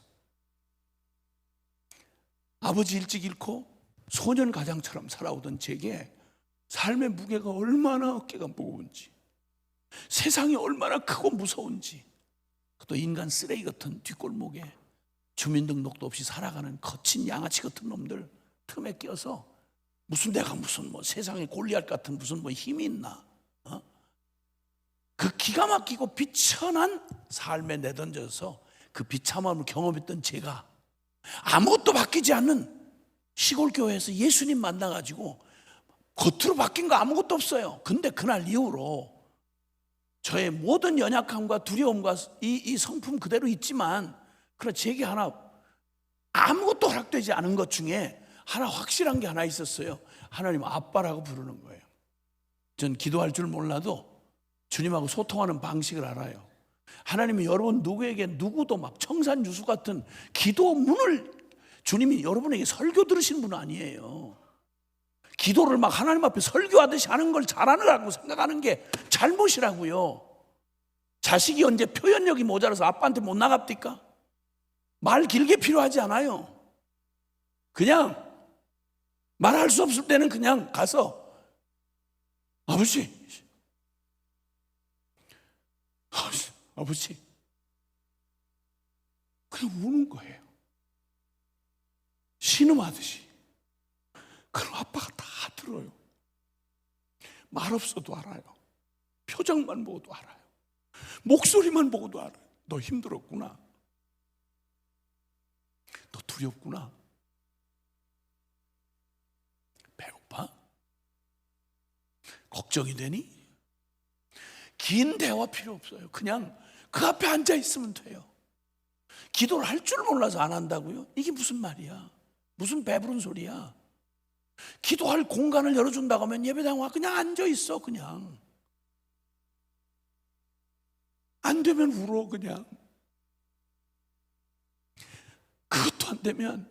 아버지 일찍 잃고 소년 가장처럼 살아오던 제게 삶의 무게가 얼마나 어깨가 무거운지, 세상이 얼마나 크고 무서운지, 또 인간 쓰레기 같은 뒷골목에 주민등록도 없이 살아가는 거친 양아치 같은 놈들 틈에 껴서 무슨 내가 무슨 뭐 세상에 골리앗 같은 무슨 뭐 힘이 있나, 그 기가 막히고 비천한 삶에 내던져서 그 비참함을 경험했던 제가 아무것도 바뀌지 않는 시골 교회에서 예수님 만나가지고 겉으로 바뀐 거 아무것도 없어요. 근데 그날 이후로 저의 모든 연약함과 두려움과 이 성품 그대로 있지만, 그러나 제게 하나 아무것도 허락되지 않은 것 중에 하나 확실한 게 하나 있었어요. 하나님 아빠라고 부르는 거예요. 전 기도할 줄 몰라도 주님하고 소통하는 방식을 알아요. 하나님은 여러분 누구에게 누구도 막 청산유수 같은 기도문을, 주님이 여러분에게 설교 들으신 분은 아니에요. 기도를 막 하나님 앞에 설교하듯이 하는 걸 잘하느라고 생각하는 게 잘못이라고요. 자식이 언제 표현력이 모자라서 아빠한테 못 나갑니까? 말 길게 필요하지 않아요. 그냥 말할 수 없을 때는 그냥 가서 아버지 그냥 우는 거예요. 신음하듯이. 그럼 아빠가 다 들어요. 말 없어도 알아요. 표정만 보고도 알아요. 목소리만 보고도 알아요. 너 힘들었구나. 너 두렵구나. 배고파? 걱정이 되니? 긴 대화 필요 없어요. 그냥 그 앞에 앉아 있으면 돼요. 기도를 할 줄 몰라서 안 한다고요? 이게 무슨 말이야? 무슨 배부른 소리야? 기도할 공간을 열어준다고 하면 예배당 와 그냥 앉아 있어. 그냥 안 되면 울어. 그냥 그것도 안 되면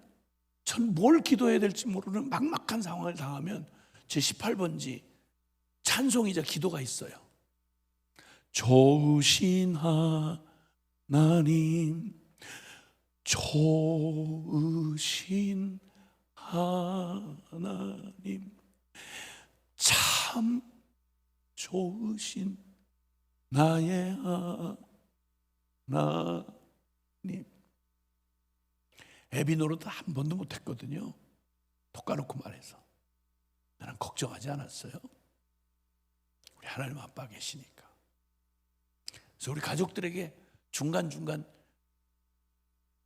전 뭘 기도해야 될지 모르는 막막한 상황을 당하면 제 18번지 찬송이자 기도가 있어요. 좋으신 하나님, 좋으신 하나님, 참 좋으신 나의 하나님. 애비 노릇 한 번도 못했거든요. 톡 까놓고 말해서. 나는 걱정하지 않았어요. 우리 하나님 아빠 계시니까. 그래서 우리 가족들에게 중간중간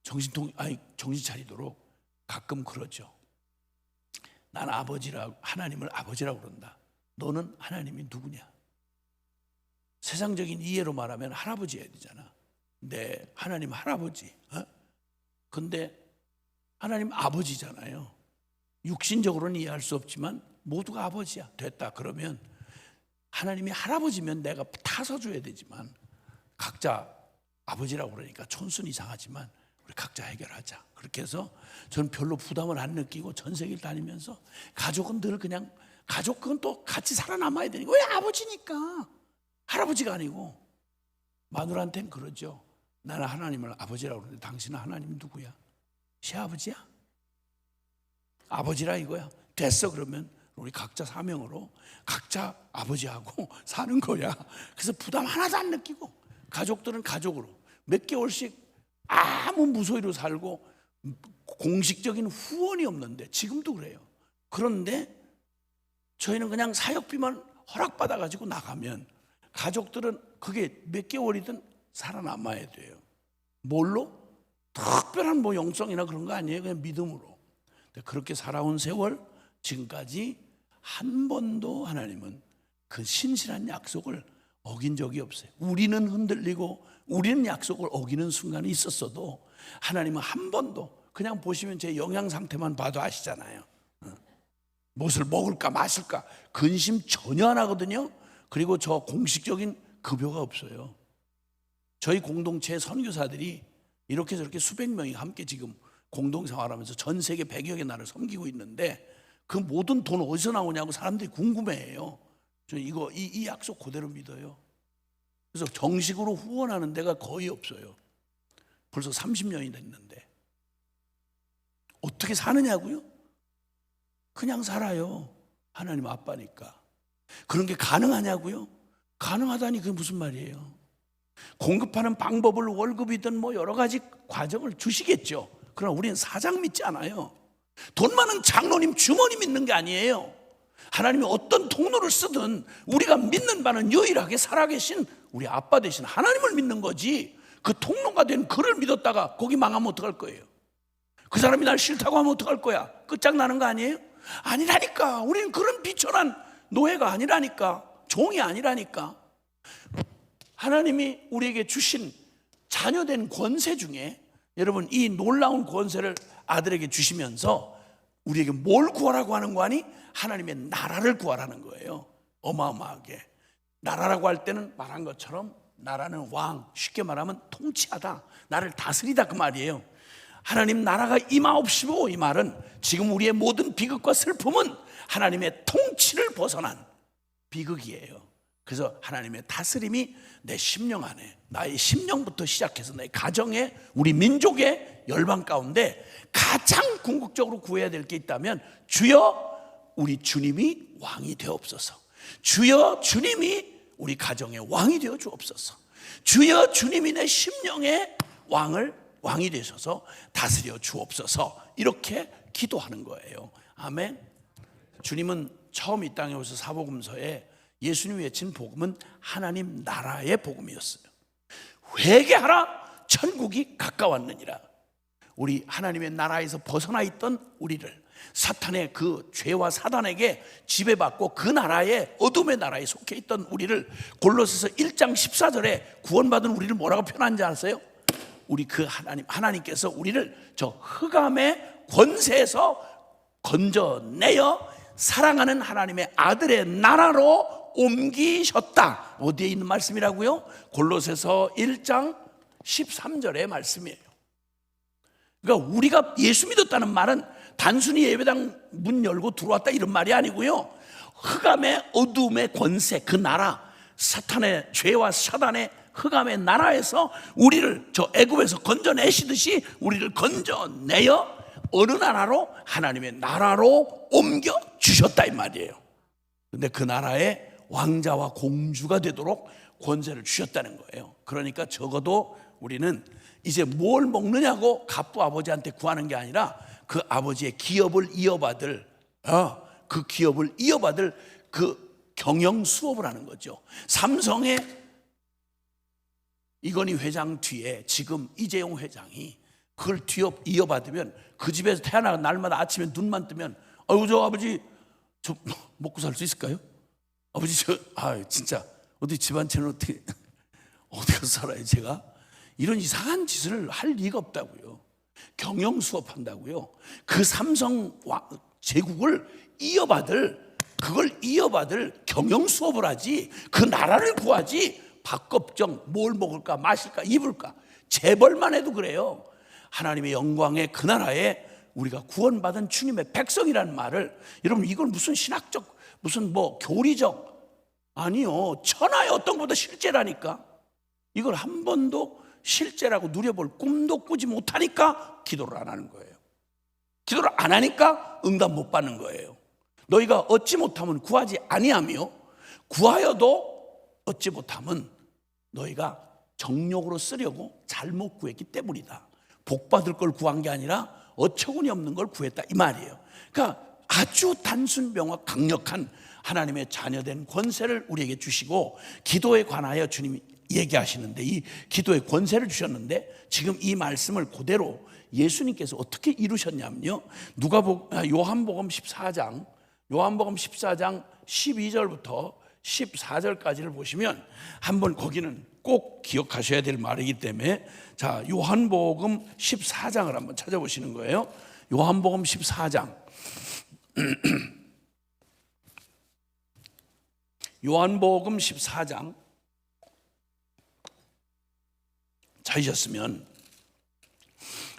정신 차리도록 가끔 그러죠. 난 아버지라고, 하나님을 아버지라고 그런다. 너는 하나님이 누구냐? 세상적인 이해로 말하면 할아버지 해야 되잖아. 네, 하나님 할아버지. 근데 하나님 아버지잖아요. 육신적으로는 이해할 수 없지만 모두가 아버지야. 됐다. 그러면 하나님이 할아버지면 내가 타서 줘야 되지만 각자 아버지라고 그러니까 촌순 이상하지만 우리 각자 해결하자. 그렇게 해서 저는 별로 부담을 안 느끼고 전 세계를 다니면서 가족은 늘 그냥 가족은 또 같이 살아남아야 되니까. 왜? 아버지니까. 할아버지가 아니고. 마누라한테는 그러죠. 나는 하나님을 아버지라고 그러는데 당신은 하나님 누구야? 시아버지야? 아버지라 이거야. 됐어. 그러면 우리 각자 사명으로 각자 아버지하고 사는 거야. 그래서 부담 하나도 안 느끼고, 가족들은 가족으로 몇 개월씩 아무 무소유로 살고 공식적인 후원이 없는데, 지금도 그래요. 그런데 저희는 그냥 사역비만 허락받아가지고 나가면 가족들은 그게 몇 개월이든 살아남아야 돼요. 뭘로? 특별한 뭐 영성이나 그런 거 아니에요. 그냥 믿음으로. 그렇게 살아온 세월, 지금까지 한 번도 하나님은 그 신실한 약속을 어긴 적이 없어요. 우리는 흔들리고 우리는 약속을 어기는 순간이 있었어도 하나님은 한 번도, 그냥 보시면 제 영양 상태만 봐도 아시잖아요. 무엇을 먹을까 마실까 근심 전혀 안 하거든요. 그리고 저 공식적인 급여가 없어요. 저희 공동체 선교사들이 이렇게 저렇게 수백 명이 함께 지금 공동생활하면서 전 세계 100여 개 나라를 섬기고 있는데, 그 모든 돈 어디서 나오냐고 사람들이 궁금해해요. 저는 이 약속 그대로 믿어요. 그래서 정식으로 후원하는 데가 거의 없어요. 벌써 30년이 됐는데 어떻게 사느냐고요? 그냥 살아요. 하나님 아빠니까. 그런 게 가능하냐고요? 가능하다니 그게 무슨 말이에요? 공급하는 방법을 월급이든 뭐 여러 가지 과정을 주시겠죠. 그러나 우리는 사장 믿지 않아요. 돈 많은 장로님, 주머니 믿는 게 아니에요. 하나님이 어떤 통로를 쓰든 우리가 믿는 바는 유일하게 살아계신 우리 아빠 되신 하나님을 믿는 거지, 그 통로가 된 그를 믿었다가 거기 망하면 어떡할 거예요? 그 사람이 날 싫다고 하면 어떡할 거야? 끝장나는 거 아니에요? 아니라니까. 우리는 그런 비천한 노예가 아니라니까. 종이 아니라니까. 하나님이 우리에게 주신 자녀된 권세 중에, 여러분 이 놀라운 권세를 아들에게 주시면서 우리에게 뭘 구하라고 하는 거 아니? 하나님의 나라를 구하라는 거예요. 어마어마하게. 나라라고 할 때는 말한 것처럼 나라는 왕, 쉽게 말하면 통치하다, 나를 다스리다 그 말이에요. 하나님 나라가 임하옵시고, 이 말은 지금 우리의 모든 비극과 슬픔은 하나님의 통치를 벗어난 비극이에요. 그래서 하나님의 다스림이 내 심령 안에, 나의 심령부터 시작해서 내 가정에, 우리 민족의 열방 가운데 가장 궁극적으로 구해야 될 게 있다면, 주여 우리 주님이 왕이 되옵소서. 주여 주님이 우리 가정의 왕이 되어 주옵소서. 주여 주님이 내 심령의 왕이 되셔서 다스려 주옵소서. 이렇게 기도하는 거예요. 아멘. 주님은 처음 이 땅에 오셔서 사복음서에 예수님이 외친 복음은 하나님 나라의 복음이었어요. 회개하라, 천국이 가까웠느니라. 우리 하나님의 나라에서 벗어나 있던 우리를 사탄의 그 죄와 사단에게 지배받고 그 나라의 어둠의 나라에 속해 있던 우리를 골로새서 1장 14절에 구원받은 우리를 뭐라고 표현한지 아세요? 우리 그 하나님께서 우리를 저 흑암의 권세에서 건져내어 사랑하는 하나님의 아들의 나라로 옮기셨다. 어디에 있는 말씀이라고요? 골로새서 1장 13절의 말씀이에요. 그러니까 우리가 예수 믿었다는 말은 단순히 예배당 문 열고 들어왔다 이런 말이 아니고요, 흑암의 어둠의 권세, 그 나라, 사탄의 죄와 사단의 흑암의 나라에서 우리를 저 애굽에서 건져내시듯이 우리를 건져내어 어느 나라로? 하나님의 나라로 옮겨 주셨다 이 말이에요. 근데 그 나라의 왕자와 공주가 되도록 권세를 주셨다는 거예요. 그러니까 적어도 우리는 이제 뭘 먹느냐고 갑부 아버지한테 구하는 게 아니라 그 아버지의 기업을 이어받을 그 경영 수업을 하는 거죠. 삼성의 이건희 회장 뒤에 지금 이재용 회장이 그걸 이어받으면, 그 집에서 태어나는 날마다 아침에 눈만 뜨면 아이고 저 아버지 저 먹고 살 수 있을까요? 아버지 진짜 어디 집안채는 어떻게 가서 살아요? 제가 이런 이상한 짓을 할 리가 없다고요. 경영 수업 한다고요. 그 삼성 제국을 그걸 이어받을 경영 수업을 하지, 그 나라를 구하지 밥겁정 뭘 먹을까 마실까 입을까 재벌만 해도 그래요. 하나님의 영광의 그 나라에 우리가 구원받은 주님의 백성이라는 말을, 여러분 이걸 무슨 신학적 무슨 뭐 교리적 아니요, 천하의 어떤 것보다 실제라니까. 이걸 한 번도 실제라고 누려볼 꿈도 꾸지 못하니까 기도를 안 하는 거예요. 기도를 안 하니까 응답 못 받는 거예요. 너희가 얻지 못하면 구하지 아니하며 구하여도 얻지 못하면 너희가 정욕으로 쓰려고 잘못 구했기 때문이다. 복 받을 걸 구한 게 아니라 어처구니 없는 걸 구했다 이 말이에요. 그러니까 아주 단순 명확 강력한 하나님의 자녀된 권세를 우리에게 주시고 기도에 관하여 주님이 얘기하시는데 이 기도의 권세를 주셨는데 지금 이 말씀을 그대로 예수님께서 어떻게 이루셨냐면요. 요한복음 14장 12절부터 14절까지를 보시면 한번 거기는 꼭 기억하셔야 될 말이기 때문에 자, 요한복음 14장을 한번 찾아보시는 거예요. 요한복음 14장 요한복음 14장 찾으셨으면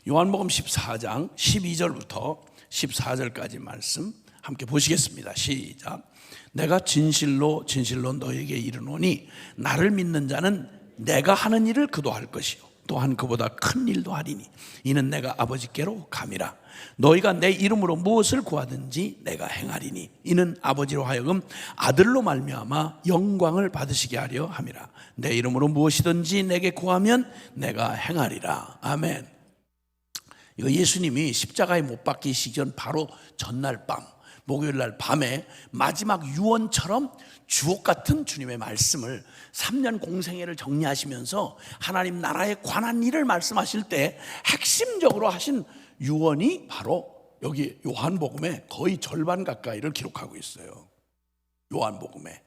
요한복음 14장 12절부터 14절까지 말씀 함께 보시겠습니다. 시작. 내가 진실로 진실로 너에게 이르노니 나를 믿는 자는 내가 하는 일을 그도 할 것이요 또한 그보다 큰 일도 하리니 이는 내가 아버지께로 감이라. 너희가 내 이름으로 무엇을 구하든지 내가 행하리니 이는 아버지로 하여금 아들로 말미암아 영광을 받으시게 하려 함이라. 내 이름으로 무엇이든지 내게 구하면 내가 행하리라. 아멘. 이거 예수님이 십자가에 못 박히시기 전 바로 전날 밤 목요일 날 밤에 마지막 유언처럼 주옥 같은 주님의 말씀을 3년 공생애를 정리하시면서 하나님 나라에 관한 일을 말씀하실 때 핵심적으로 하신 유언이 바로 여기 요한복음의 거의 절반 가까이를 기록하고 있어요. 요한복음에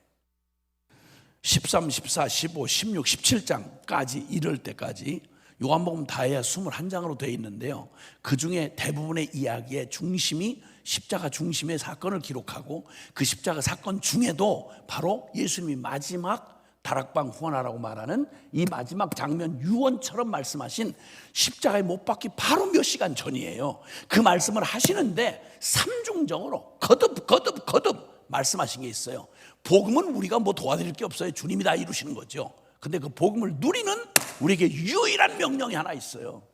13, 14, 15, 16, 17장까지 이럴 때까지 요한복음 다 해야 21장으로 되어 있는데요. 그 중에 대부분의 이야기의 중심이 십자가 중심의 사건을 기록하고 그 십자가 사건 중에도 바로 예수님이 마지막 다락방 후원하라고 말하는 이 마지막 장면 유언처럼 말씀하신 십자가에 못 박기 바로 몇 시간 전이에요. 그 말씀을 하시는데 삼중적으로 거듭 말씀하신 게 있어요. 복음은 우리가 뭐 도와드릴 게 없어요. 주님이 다 이루시는 거죠. 근데 그 복음을 누리는 우리에게 유일한 명령이 하나 있어요.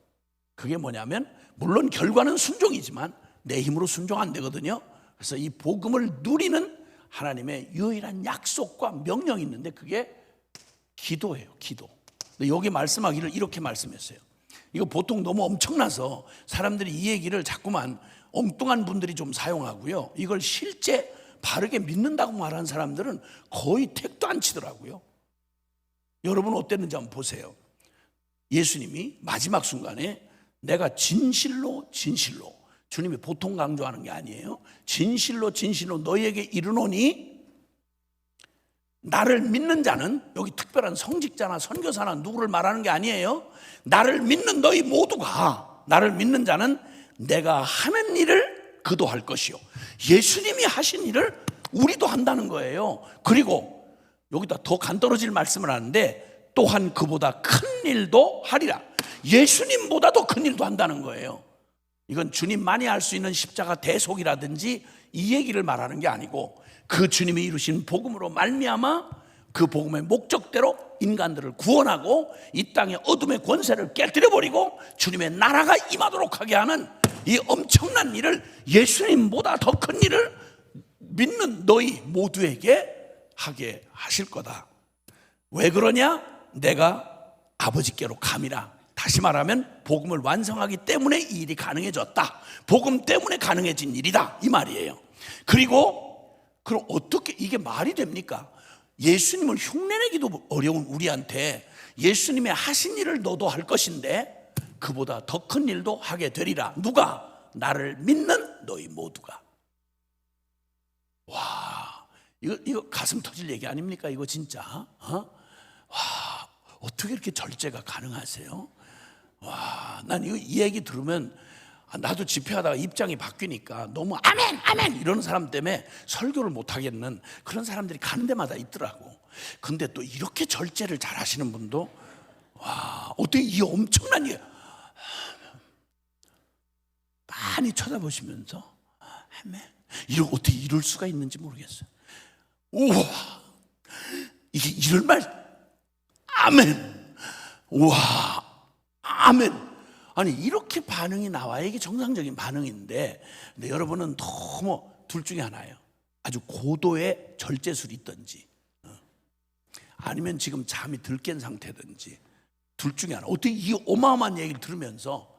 그게 뭐냐면 물론 결과는 순종이지만 내 힘으로 순종 안 되거든요. 그래서 이 복음을 누리는 하나님의 유일한 약속과 명령이 있는데 그게 기도예요. 기도. 근데 여기 말씀하기를 이렇게 말씀했어요. 이거 보통 너무 엄청나서 사람들이 이 얘기를 자꾸만 엉뚱한 분들이 좀 사용하고요. 이걸 실제 바르게 믿는다고 말하는 사람들은 거의 택도 안 치더라고요. 여러분 어땠는지 한번 보세요. 예수님이 마지막 순간에 내가 진실로 주님이 보통 강조하는 게 아니에요. 진실로 너희에게 이르노니 나를 믿는 자는 여기 특별한 성직자나 선교사나 누구를 말하는 게 아니에요. 나를 믿는 너희 모두가 나를 믿는 자는 내가 하는 일을 그도 할 것이요. 예수님이 하신 일을 우리도 한다는 거예요. 그리고 여기다 더 간떨어질 말씀을 하는데 또한 그보다 큰 일도 하리라. 예수님보다 더 큰 일도 한다는 거예요. 이건 주님만이 할 수 있는 십자가 대속이라든지 이 얘기를 말하는 게 아니고 그 주님이 이루신 복음으로 말미암아 그 복음의 목적대로 인간들을 구원하고 이 땅의 어둠의 권세를 깨뜨려버리고 주님의 나라가 임하도록 하게 하는 이 엄청난 일을 예수님보다 더 큰 일을 믿는 너희 모두에게 하게 하실 거다. 왜 그러냐? 내가 아버지께로 감이라. 다시 말하면 복음을 완성하기 때문에 이 일이 가능해졌다. 복음 때문에 가능해진 일이다 이 말이에요. 그리고 그럼 어떻게 이게 말이 됩니까? 예수님을 흉내내기도 어려운 우리한테 예수님의 하신 일을 너도 할 것인데 그보다 더 큰 일도 하게 되리라. 누가? 나를 믿는 너희 모두가. 와, 이거 가슴 터질 얘기 아닙니까? 이거 진짜. 와, 어떻게 이렇게 절제가 가능하세요? 와, 난 이 얘기 들으면 나도 집회하다가 입장이 바뀌니까 너무 아멘 이러는 사람 때문에 설교를 못 하겠는 그런 사람들이 가는 데마다 있더라고. 근데 또 이렇게 절제를 잘 하시는 분도 와, 어떻게 이 엄청난 일 많이 쳐다보시면서 아멘. 어떻게 이럴 수가 있는지 모르겠어요. 우와, 이게 이럴 말 아멘. 우와, 아멘. 아니 이렇게 반응이 나와야 이게 정상적인 반응인데, 근데 여러분은 너무 둘 중에 하나예요. 아주 고도의 절제술이 있든지 아니면 지금 잠이 들 깬 상태든지 둘 중에 하나. 어떻게 이 어마어마한 얘기를 들으면서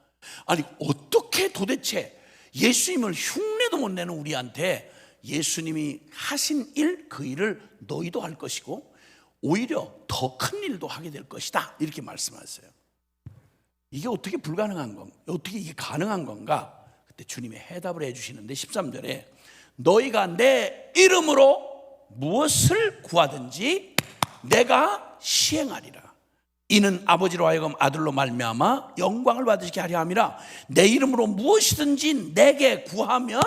아니 어떻게 도대체 예수님을 흉내도 못 내는 우리한테 예수님이 하신 일, 그 일을 너희도 할 것이고 오히려 더 큰 일도 하게 될 것이다, 이렇게 말씀하셨어요. 이게 어떻게 불가능한 건가? 어떻게 이게 가능한 건가? 그때 주님이 해답을 해주시는데 13절에 너희가 내 이름으로 무엇을 구하든지 내가 시행하리라. 이는 아버지로 하여금 아들로 말미암아 영광을 받으시게 하려 함이라. 내 이름으로 무엇이든지 내게 구하면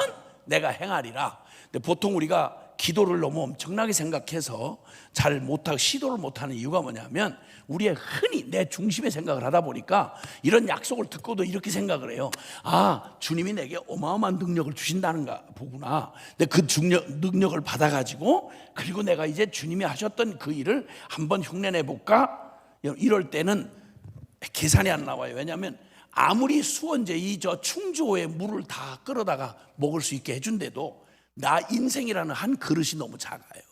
내가 행하리라. 근데 보통 우리가 기도를 너무 엄청나게 생각해서 잘 못하고 시도를 못하는 이유가 뭐냐면 우리의 흔히 내 중심의 생각을 하다 보니까 이런 약속을 듣고도 이렇게 생각을 해요. 아, 주님이 내게 어마어마한 능력을 주신다는가 보구나. 근데 그 능력을 받아가지고 그리고 내가 이제 주님이 하셨던 그 일을 한번 흉내내볼까? 이럴 때는 계산이 안 나와요. 왜냐하면 아무리 수원제 저 충주호에 물을 다 끌어다가 먹을 수 있게 해준데도 나 인생이라는 한 그릇이 너무 작아요.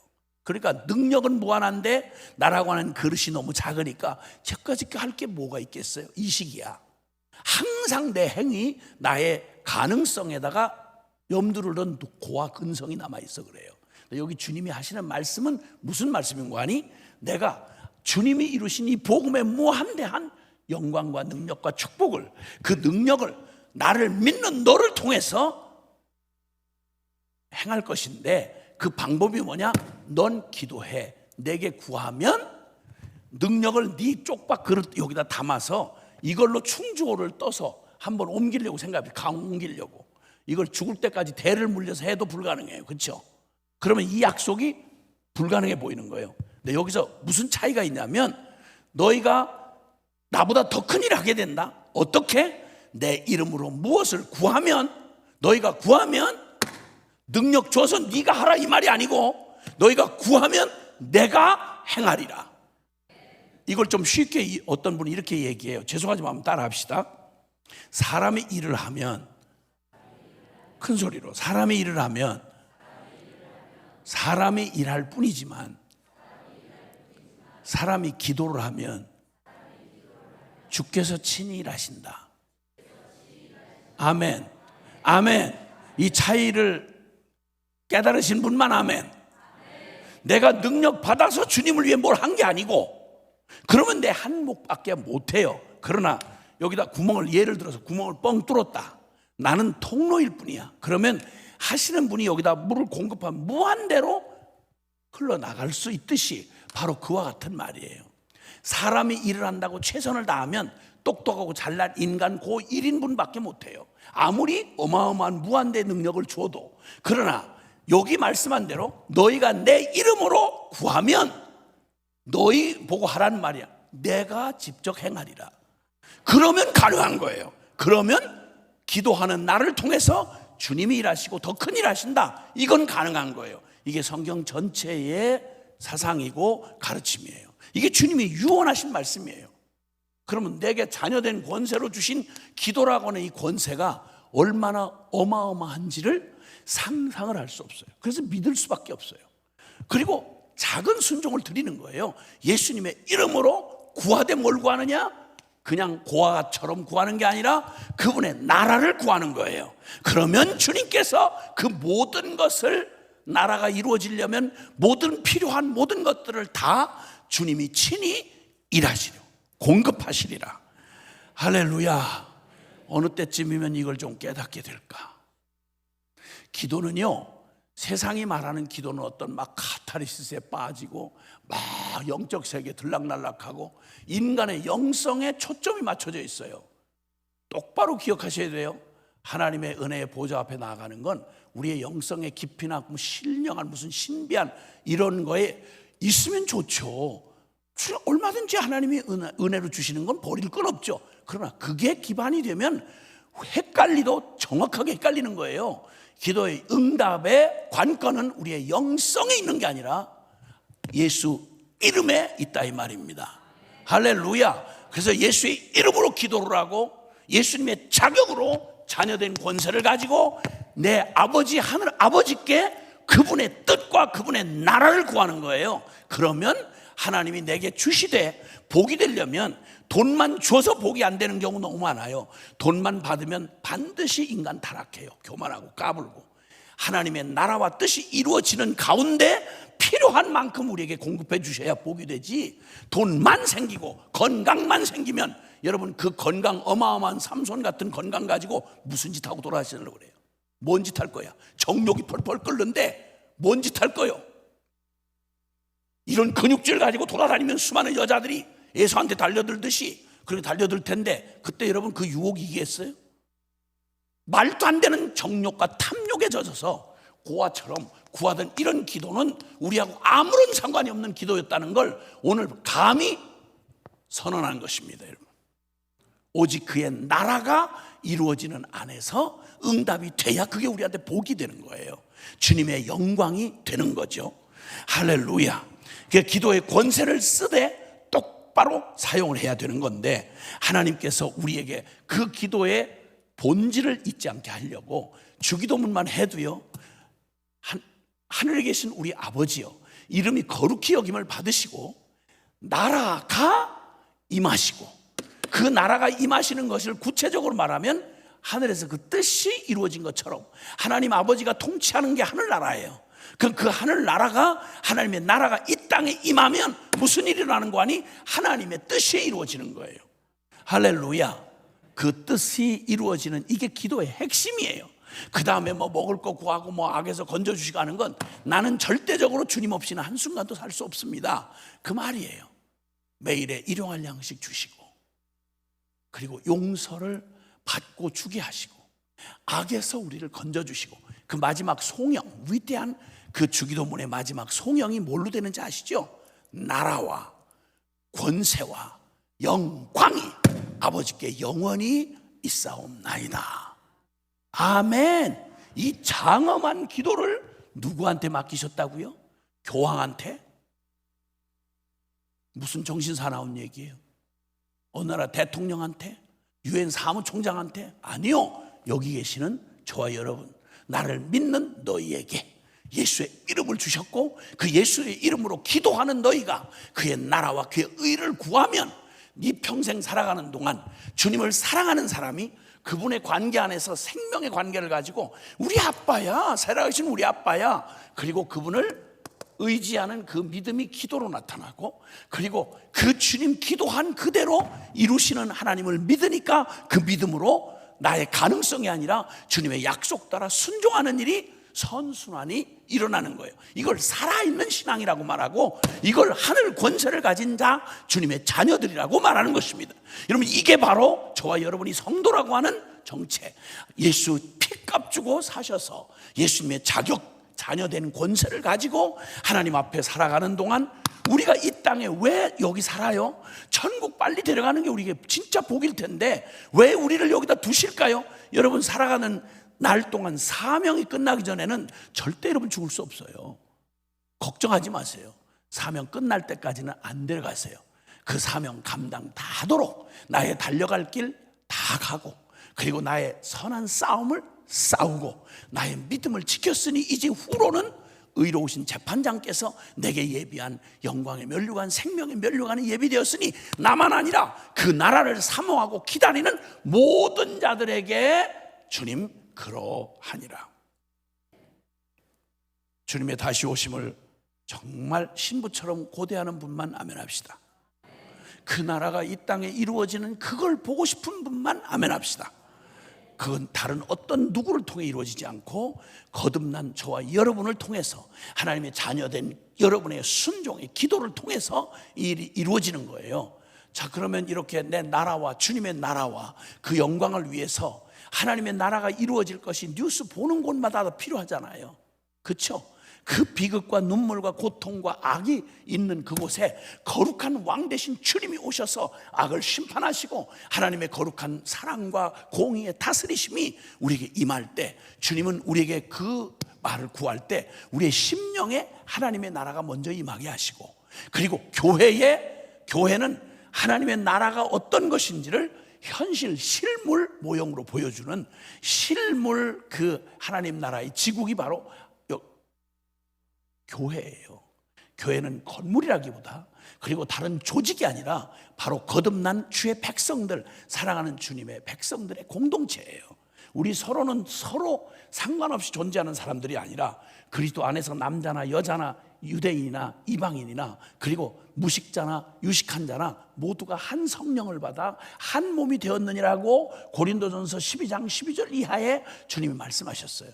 그러니까 능력은 무한한데 나라고 하는 그릇이 너무 작으니까 저까지 할 게 뭐가 있겠어요? 이 시기야. 항상 내 행위, 나의 가능성에다가 염두를 넣은 고와 근성이 남아있어 그래요. 여기 주님이 하시는 말씀은 무슨 말씀인가 하니 내가 주님이 이루신 이 복음의 무한대한 영광과 능력과 축복을, 그 능력을 나를 믿는 너를 통해서 행할 것인데 그 방법이 뭐냐? 넌 기도해. 내게 구하면 능력을 네 쪽박 그릇 여기다 담아서 이걸로 충주호를 떠서 한번 옮기려고 생각해. 강 옮기려고. 이걸 죽을 때까지 대를 물려서 해도 불가능해요. 그렇죠? 그러면 이 약속이 불가능해 보이는 거예요. 근데 여기서 무슨 차이가 있냐면 너희가 나보다 더 큰 일을 하게 된다. 어떻게? 내 이름으로 무엇을 구하면, 너희가 구하면 능력 줘서 네가 하라 이 말이 아니고 너희가 구하면 내가 행하리라. 이걸 좀 쉽게 어떤 분이 이렇게 얘기해요. 죄송하지만 한번 따라 합시다. 사람이 일을 하면, 큰 소리로, 사람이 일을 하면 사람이 일할 뿐이지만 사람이 기도를 하면 주께서 친히 일하신다. 아멘. 아멘. 이 차이를 깨달으신 분만 아멘. 내가 능력 받아서 주님을 위해 뭘 한 게 아니고 그러면 내 한 몫밖에 못해요. 그러나 여기다 예를 들어서 구멍을 뻥 뚫었다. 나는 통로일 뿐이야. 그러면 하시는 분이 여기다 물을 공급하면 무한대로 흘러나갈 수 있듯이 바로 그와 같은 말이에요. 사람이 일을 한다고 최선을 다하면 똑똑하고 잘난 인간 그 1인분밖에 못해요. 아무리 어마어마한 무한대 능력을 줘도. 그러나 여기 말씀한 대로 너희가 내 이름으로 구하면 너희 보고 하라는 말이야. 내가 직접 행하리라. 그러면 가능한 거예요. 그러면 기도하는 나를 통해서 주님이 일하시고 더 큰 일 하신다. 이건 가능한 거예요. 이게 성경 전체의 사상이고 가르침이에요. 이게 주님이 유언하신 말씀이에요. 그러면 내게 자녀된 권세로 주신 기도라고 하는 이 권세가 얼마나 어마어마한지를 상상을 할 수 없어요. 그래서 믿을 수밖에 없어요. 그리고 작은 순종을 드리는 거예요. 예수님의 이름으로 구하되 뭘 구하느냐? 그냥 고아처럼 구하는 게 아니라 그분의 나라를 구하는 거예요. 그러면 주님께서 그 모든 것을, 나라가 이루어지려면 모든 필요한 모든 것들을 다 주님이 친히 일하시려 공급하시리라. 할렐루야. 어느 때쯤이면 이걸 좀 깨닫게 될까? 기도는요, 세상이 말하는 기도는 어떤 막 카타르시스에 빠지고 막 영적 세계에 들락날락하고 인간의 영성에 초점이 맞춰져 있어요. 똑바로 기억하셔야 돼요. 하나님의 은혜의 보좌 앞에 나아가는 건 우리의 영성의 깊이나 신령한 무슨 신비한 이런 거에 있으면 좋죠. 얼마든지 하나님이 은혜로 주시는 건 버릴 건 없죠. 그러나 그게 기반이 되면 헷갈리도 정확하게 헷갈리는 거예요. 기도의 응답의 관건은 우리의 영성에 있는 게 아니라 예수 이름에 있다 이 말입니다. 할렐루야. 그래서 예수의 이름으로 기도를 하고 예수님의 자격으로 자녀된 권세를 가지고 내 아버지 하늘 아버지께 그분의 뜻과 그분의 나라를 구하는 거예요. 그러면 하나님이 내게 주시되, 복이 되려면 돈만 줘서 복이 안 되는 경우 너무 많아요. 돈만 받으면 반드시 인간 타락해요. 교만하고 까불고. 하나님의 나라와 뜻이 이루어지는 가운데 필요한 만큼 우리에게 공급해 주셔야 복이 되지, 돈만 생기고 건강만 생기면, 여러분 그 건강, 어마어마한 삼손 같은 건강 가지고 무슨 짓 하고 돌아가시려고 그래요? 뭔 짓 할 거야? 정욕이 펄펄 끓는데 뭔 짓 할 거요? 이런 근육질 가지고 돌아다니면 수많은 여자들이 예수한테 달려들듯이 그렇게 달려들 텐데, 그때 여러분 그 유혹이 이기겠어요? 말도 안 되는 정욕과 탐욕에 젖어서 고아처럼 구하던 이런 기도는 우리하고 아무런 상관이 없는 기도였다는 걸 오늘 감히 선언한 것입니다. 여러분, 오직 그의 나라가 이루어지는 안에서 응답이 돼야 그게 우리한테 복이 되는 거예요. 주님의 영광이 되는 거죠. 할렐루야. 그 기도의 권세를 쓰되 똑바로 사용을 해야 되는 건데, 하나님께서 우리에게 그 기도의 본질을 잊지 않게 하려고 주기도문만 해도요, 하늘에 계신 우리 아버지요, 이름이 거룩히 여김을 받으시고 나라가 임하시고, 그 나라가 임하시는 것을 구체적으로 말하면 하늘에서 그 뜻이 이루어진 것처럼 하나님 아버지가 통치하는 게 하늘나라예요. 그럼 그 하늘나라가, 하나님의 나라가 이 땅에 임하면 무슨 일이 일어나는 거 아니? 하나님의 뜻이 이루어지는 거예요. 할렐루야. 그 뜻이 이루어지는, 이게 기도의 핵심이에요. 그 다음에 뭐 먹을 거 구하고 뭐 악에서 건져주시고 하는 건, 나는 절대적으로 주님 없이는 한순간도 살 수 없습니다, 그 말이에요. 매일의 일용할 양식 주시고, 그리고 용서를 받고 주게 하시고, 악에서 우리를 건져주시고, 그 마지막 송영, 위대한 그 주기도문의 마지막 송영이 뭘로 되는지 아시죠? 나라와 권세와 영광이 아버지께 영원히 있사옵나이다. 아멘. 이 장엄한 기도를 누구한테 맡기셨다고요? 교황한테? 무슨 정신사나운 얘기예요? 어느 나라 대통령한테? 유엔 사무총장한테? 아니요. 여기 계시는 저와 여러분, 나를 믿는 너희에게 예수의 이름을 주셨고, 그 예수의 이름으로 기도하는 너희가 그의 나라와 그의 의를 구하면 네 평생 살아가는 동안 주님을 사랑하는 사람이 그분의 관계 안에서 생명의 관계를 가지고, 우리 아빠야, 살아계신 우리 아빠야, 그리고 그분을 의지하는 그 믿음이 기도로 나타나고, 그리고 그 주님 기도한 그대로 이루시는 하나님을 믿으니까 그 믿음으로 나의 가능성이 아니라 주님의 약속 따라 순종하는 일이 선순환이 일어나는 거예요. 이걸 살아있는 신앙이라고 말하고, 이걸 하늘 권세를 가진 자, 주님의 자녀들이라고 말하는 것입니다. 여러분, 이게 바로 저와 여러분이 성도라고 하는 정체, 예수 피값 주고 사셔서 예수님의 자녀된 권세를 가지고 하나님 앞에 살아가는 동안, 우리가 이 땅에 왜 여기 살아요? 천국 빨리 데려가는 게 우리에게 진짜 복일 텐데 왜 우리를 여기다 두실까요? 여러분, 살아가는 날 동안 사명이 끝나기 전에는 절대 여러분 죽을 수 없어요. 걱정하지 마세요. 사명 끝날 때까지는 안 데려가세요. 그 사명 감당 다 하도록 나의 달려갈 길 다 가고, 그리고 나의 선한 싸움을 싸우고, 나의 믿음을 지켰으니 이제 후로는 의로우신 재판장께서 내게 예비한 영광의 면류관, 생명의 면류관이 예비되었으니 나만 아니라 그 나라를 사모하고 기다리는 모든 자들에게 주님 그러하니라. 주님의 다시 오심을 정말 신부처럼 고대하는 분만 아멘합시다. 그 나라가 이 땅에 이루어지는 그걸 보고 싶은 분만 아멘합시다. 그건 다른 어떤 누구를 통해 이루어지지 않고 거듭난 저와 여러분을 통해서, 하나님의 자녀된 여러분의 순종의 기도를 통해서 이 일이 이루어지는 거예요. 자, 그러면 이렇게 내 나라와 주님의 나라와 그 영광을 위해서 하나님의 나라가 이루어질 것이 뉴스 보는 곳마다 필요하잖아요. 그렇죠? 그 비극과 눈물과 고통과 악이 있는 그곳에 거룩한 왕 대신 주님이 오셔서 악을 심판하시고 하나님의 거룩한 사랑과 공의의 다스리심이 우리에게 임할 때, 주님은 우리에게 그 말을 구할 때 우리의 심령에 하나님의 나라가 먼저 임하게 하시고, 그리고 교회는 하나님의 나라가 어떤 것인지를 현실 실물 모형으로 보여주는 실물 그 하나님 나라의 지국이 바로 교회예요. 교회는 건물이라기보다, 그리고 다른 조직이 아니라 바로 거듭난 주의 백성들, 사랑하는 주님의 백성들의 공동체예요. 우리 서로는 서로 상관없이 존재하는 사람들이 아니라 그리스도 안에서 남자나 여자나 유대인이나 이방인이나 그리고 무식자나 유식한 자나 모두가 한 성령을 받아 한 몸이 되었느니라고 고린도전서 12장 12절 이하에 주님이 말씀하셨어요.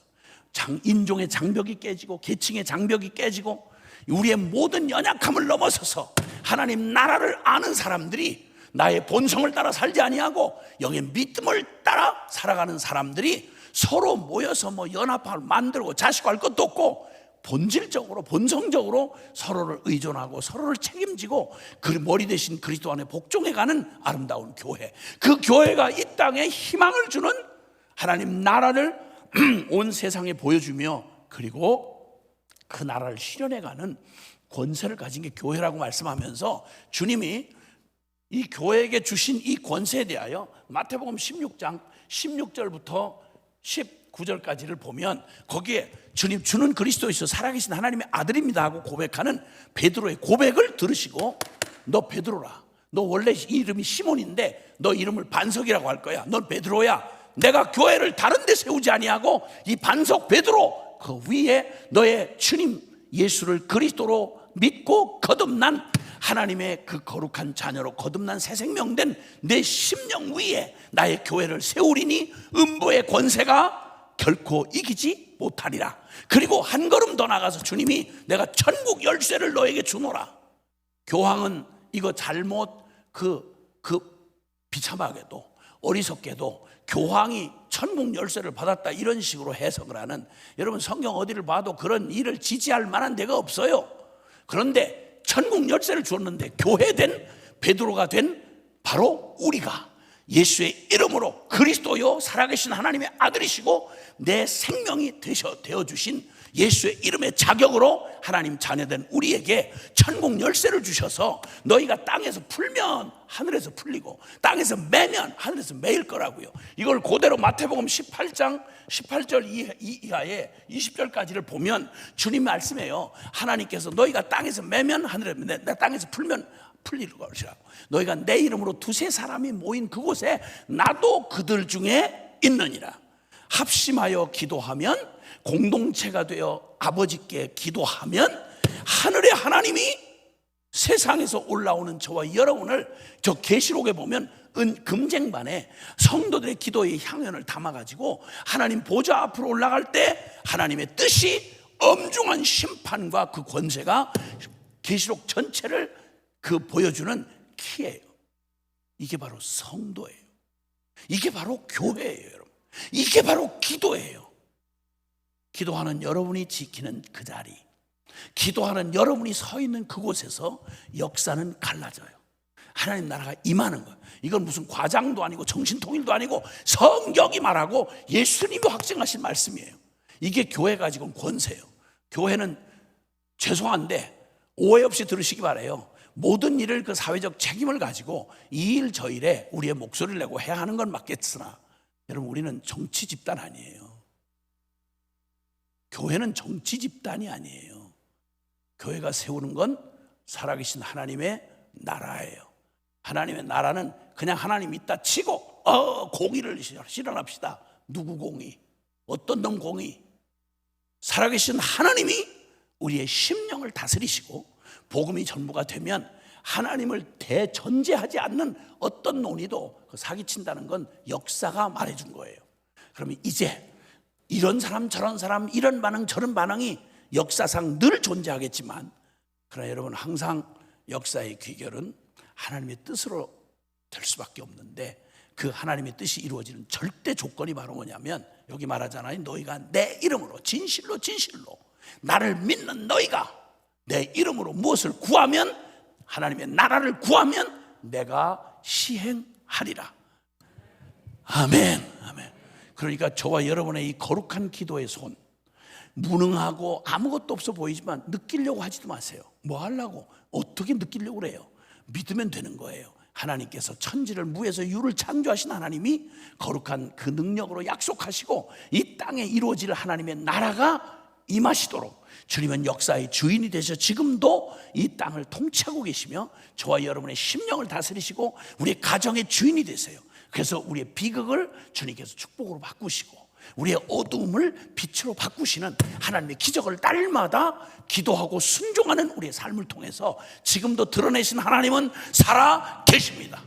인종의 장벽이 깨지고 계층의 장벽이 깨지고 우리의 모든 연약함을 넘어서서 하나님 나라를 아는 사람들이, 나의 본성을 따라 살지 아니하고 영의 믿음을 따라 살아가는 사람들이 서로 모여서 연합을 만들고 자식할 것도 없고 본질적으로 본성적으로 서로를 의존하고 서로를 책임지고 그 머리 대신 그리스도 안에 복종해가는 아름다운 교회, 그 교회가 이 땅에 희망을 주는 하나님 나라를 온 세상에 보여주며 그리고 그 나라를 실현해가는 권세를 가진 게 교회라고 말씀하면서 주님이 이 교회에게 주신 이 권세에 대하여 마태복음 16장 16절부터 19절까지를 보면 거기에 주님, 주는 그리스도이시오 살아계신 하나님의 아들입니다 하고 고백하는 베드로의 고백을 들으시고, 너 베드로라, 너 원래 이름이 시몬인데 너 이름을 반석이라고 할 거야, 넌 베드로야, 내가 교회를 다른 데 세우지 아니하고 이 반석 베드로 그 위에 너의 주님 예수를 그리스도로 믿고 거듭난 하나님의 그 거룩한 자녀로 거듭난 새 생명된 내 심령 위에 나의 교회를 세우리니 음부의 권세가 결코 이기지 못하리라. 그리고 한 걸음 더 나가서 주님이 내가 천국 열쇠를 너에게 주노라. 교황은 이거 잘못 비참하게도 어리석게도 교황이 천국 열쇠를 받았다 이런 식으로 해석을 하는, 여러분 성경 어디를 봐도 그런 일을 지지할 만한 데가 없어요. 그런데 천국 열쇠를 주었는데 교회된 베드로가 된 바로 우리가 예수의 이름으로 그리스도요 살아계신 하나님의 아들이시고 내 생명이 되어주신 예수의 이름의 자격으로 하나님 자녀된 우리에게 천국 열쇠를 주셔서 너희가 땅에서 풀면 하늘에서 풀리고 땅에서 매면 하늘에서 매일 거라고요. 이걸 그대로 마태복음 18장 18절 이하에 20절까지를 보면 주님 말씀해요. 하나님께서 너희가 땅에서 매면 하늘에, 내 땅에서 풀면 풀릴 것이라고. 너희가 내 이름으로 두세 사람이 모인 그곳에 나도 그들 중에 있느니라. 합심하여 기도하면, 공동체가 되어 아버지께 기도하면 하늘의 하나님이 세상에서 올라오는 저와 여러분을, 저 계시록에 보면 금쟁반에 성도들의 기도의 향연을 담아가지고 하나님 보좌 앞으로 올라갈 때 하나님의 뜻이 엄중한 심판과 그 권세가 계시록 전체를 보여주는 키예요. 이게 바로 성도예요. 이게 바로 교회예요, 여러분. 이게 바로 기도예요. 기도하는 여러분이 지키는 그 자리, 기도하는 여러분이 서 있는 그곳에서 역사는 갈라져요. 하나님 나라가 임하는 거예요. 이건 무슨 과장도 아니고 정신통일도 아니고 성경이 말하고 예수님이 확증하신 말씀이에요. 이게 교회 가지고 권세예요. 교회는 죄송한데 오해 없이 들으시기 바라요. 모든 일을 그 사회적 책임을 가지고 이 일 저 일에 우리의 목소리를 내고 해야 하는 건 맞겠으나 여러분, 우리는 정치 집단 아니에요. 교회는 정치 집단이 아니에요. 교회가 세우는 건 살아계신 하나님의 나라예요. 하나님의 나라는 그냥 하나님 있다 치고 공의를 실현합시다. 누구 공의? 어떤 놈 공의? 살아계신 하나님이 우리의 심령을 다스리시고 복음이 전부가 되면 하나님을 대전제하지 않는 어떤 논의도 사기친다는 건 역사가 말해준 거예요. 그러면 이제 이런 사람 저런 사람 이런 반응 저런 반응이 역사상 늘 존재하겠지만, 그러나 여러분 항상 역사의 귀결은 하나님의 뜻으로 될 수밖에 없는데, 그 하나님의 뜻이 이루어지는 절대 조건이 바로 뭐냐면, 여기 말하잖아요. 너희가 내 이름으로 진실로 나를 믿는 너희가 내 이름으로 무엇을 구하면, 하나님의 나라를 구하면 내가 시행하리라. 아멘. 아멘. 그러니까 저와 여러분의 이 거룩한 기도의 손, 무능하고 아무것도 없어 보이지만 느끼려고 하지도 마세요. 뭐 하려고? 어떻게 느끼려고 그래요? 믿으면 되는 거예요. 하나님께서 천지를 무에서 유를 창조하신 하나님이 거룩한 그 능력으로 약속하시고 이 땅에 이루어질 하나님의 나라가 임하시도록 주님은 역사의 주인이 되셔 지금도 이 땅을 통치하고 계시며 저와 여러분의 심령을 다스리시고 우리의 가정의 주인이 되세요. 그래서 우리의 비극을 주님께서 축복으로 바꾸시고 우리의 어두움을 빛으로 바꾸시는 하나님의 기적을 날마다 기도하고 순종하는 우리의 삶을 통해서 지금도 드러내신 하나님은 살아 계십니다.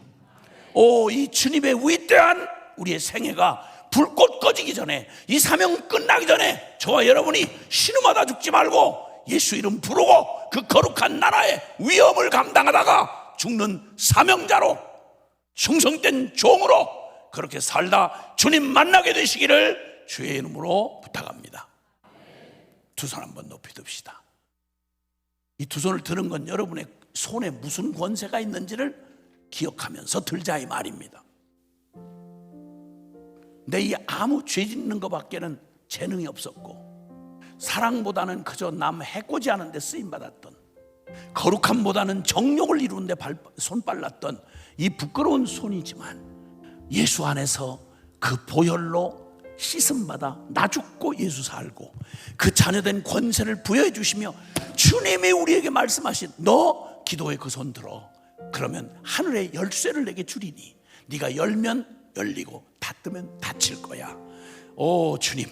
이 주님의 위대한 우리의 생애가 불꽃 꺼지기 전에, 이 사명 끝나기 전에 저와 여러분이 신음하다 죽지 말고 예수 이름 부르고 그 거룩한 나라의 위험을 감당하다가 죽는 사명자로, 충성된 종으로 그렇게 살다 주님 만나게 되시기를 주의 이름으로 부탁합니다. 두 손 한번 높이 듭시다. 이 두 손을 드는 건 여러분의 손에 무슨 권세가 있는지를 기억하면서 들자 이 말입니다. 내 이 아무 죄 짓는 것밖에는 재능이 없었고, 사랑보다는 그저 남 해코지 하는 데 쓰임받았던, 거룩함보다는 정욕을 이루는 데 손빨랐던 이 부끄러운 손이지만 예수 안에서 그 보혈로 씻음받아 나 죽고 예수 살고 그 자녀된 권세를 부여해 주시며 주님이 우리에게 말씀하신 너 기도에 그 손 들어 그러면 하늘의 열쇠를 내게 주리니 네가 열면 열리고 닫으면 닫힐 거야. 오 주님,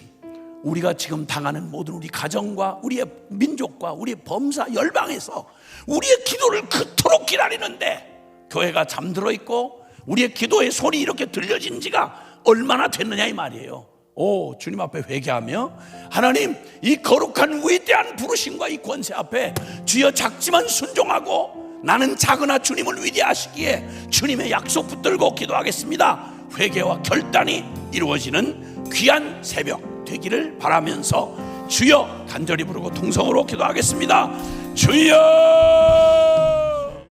우리가 지금 당하는 모든 우리 가정과 우리의 민족과 우리의 범사 열방에서 우리의 기도를 그토록 기다리는데 교회가 잠들어 있고 우리의 기도의 소리 이렇게 들려진 지가 얼마나 됐느냐 이 말이에요. 오 주님 앞에 회개하며 하나님 이 거룩한 위대한 부르심과 이 권세 앞에 주여 작지만 순종하고 나는 작으나 주님을 위대하시기에 주님의 약속 붙들고 기도하겠습니다. 회개와 결단이 이루어지는 귀한 새벽 되기를 바라면서 주여 간절히 부르고 통성으로 기도하겠습니다. 주여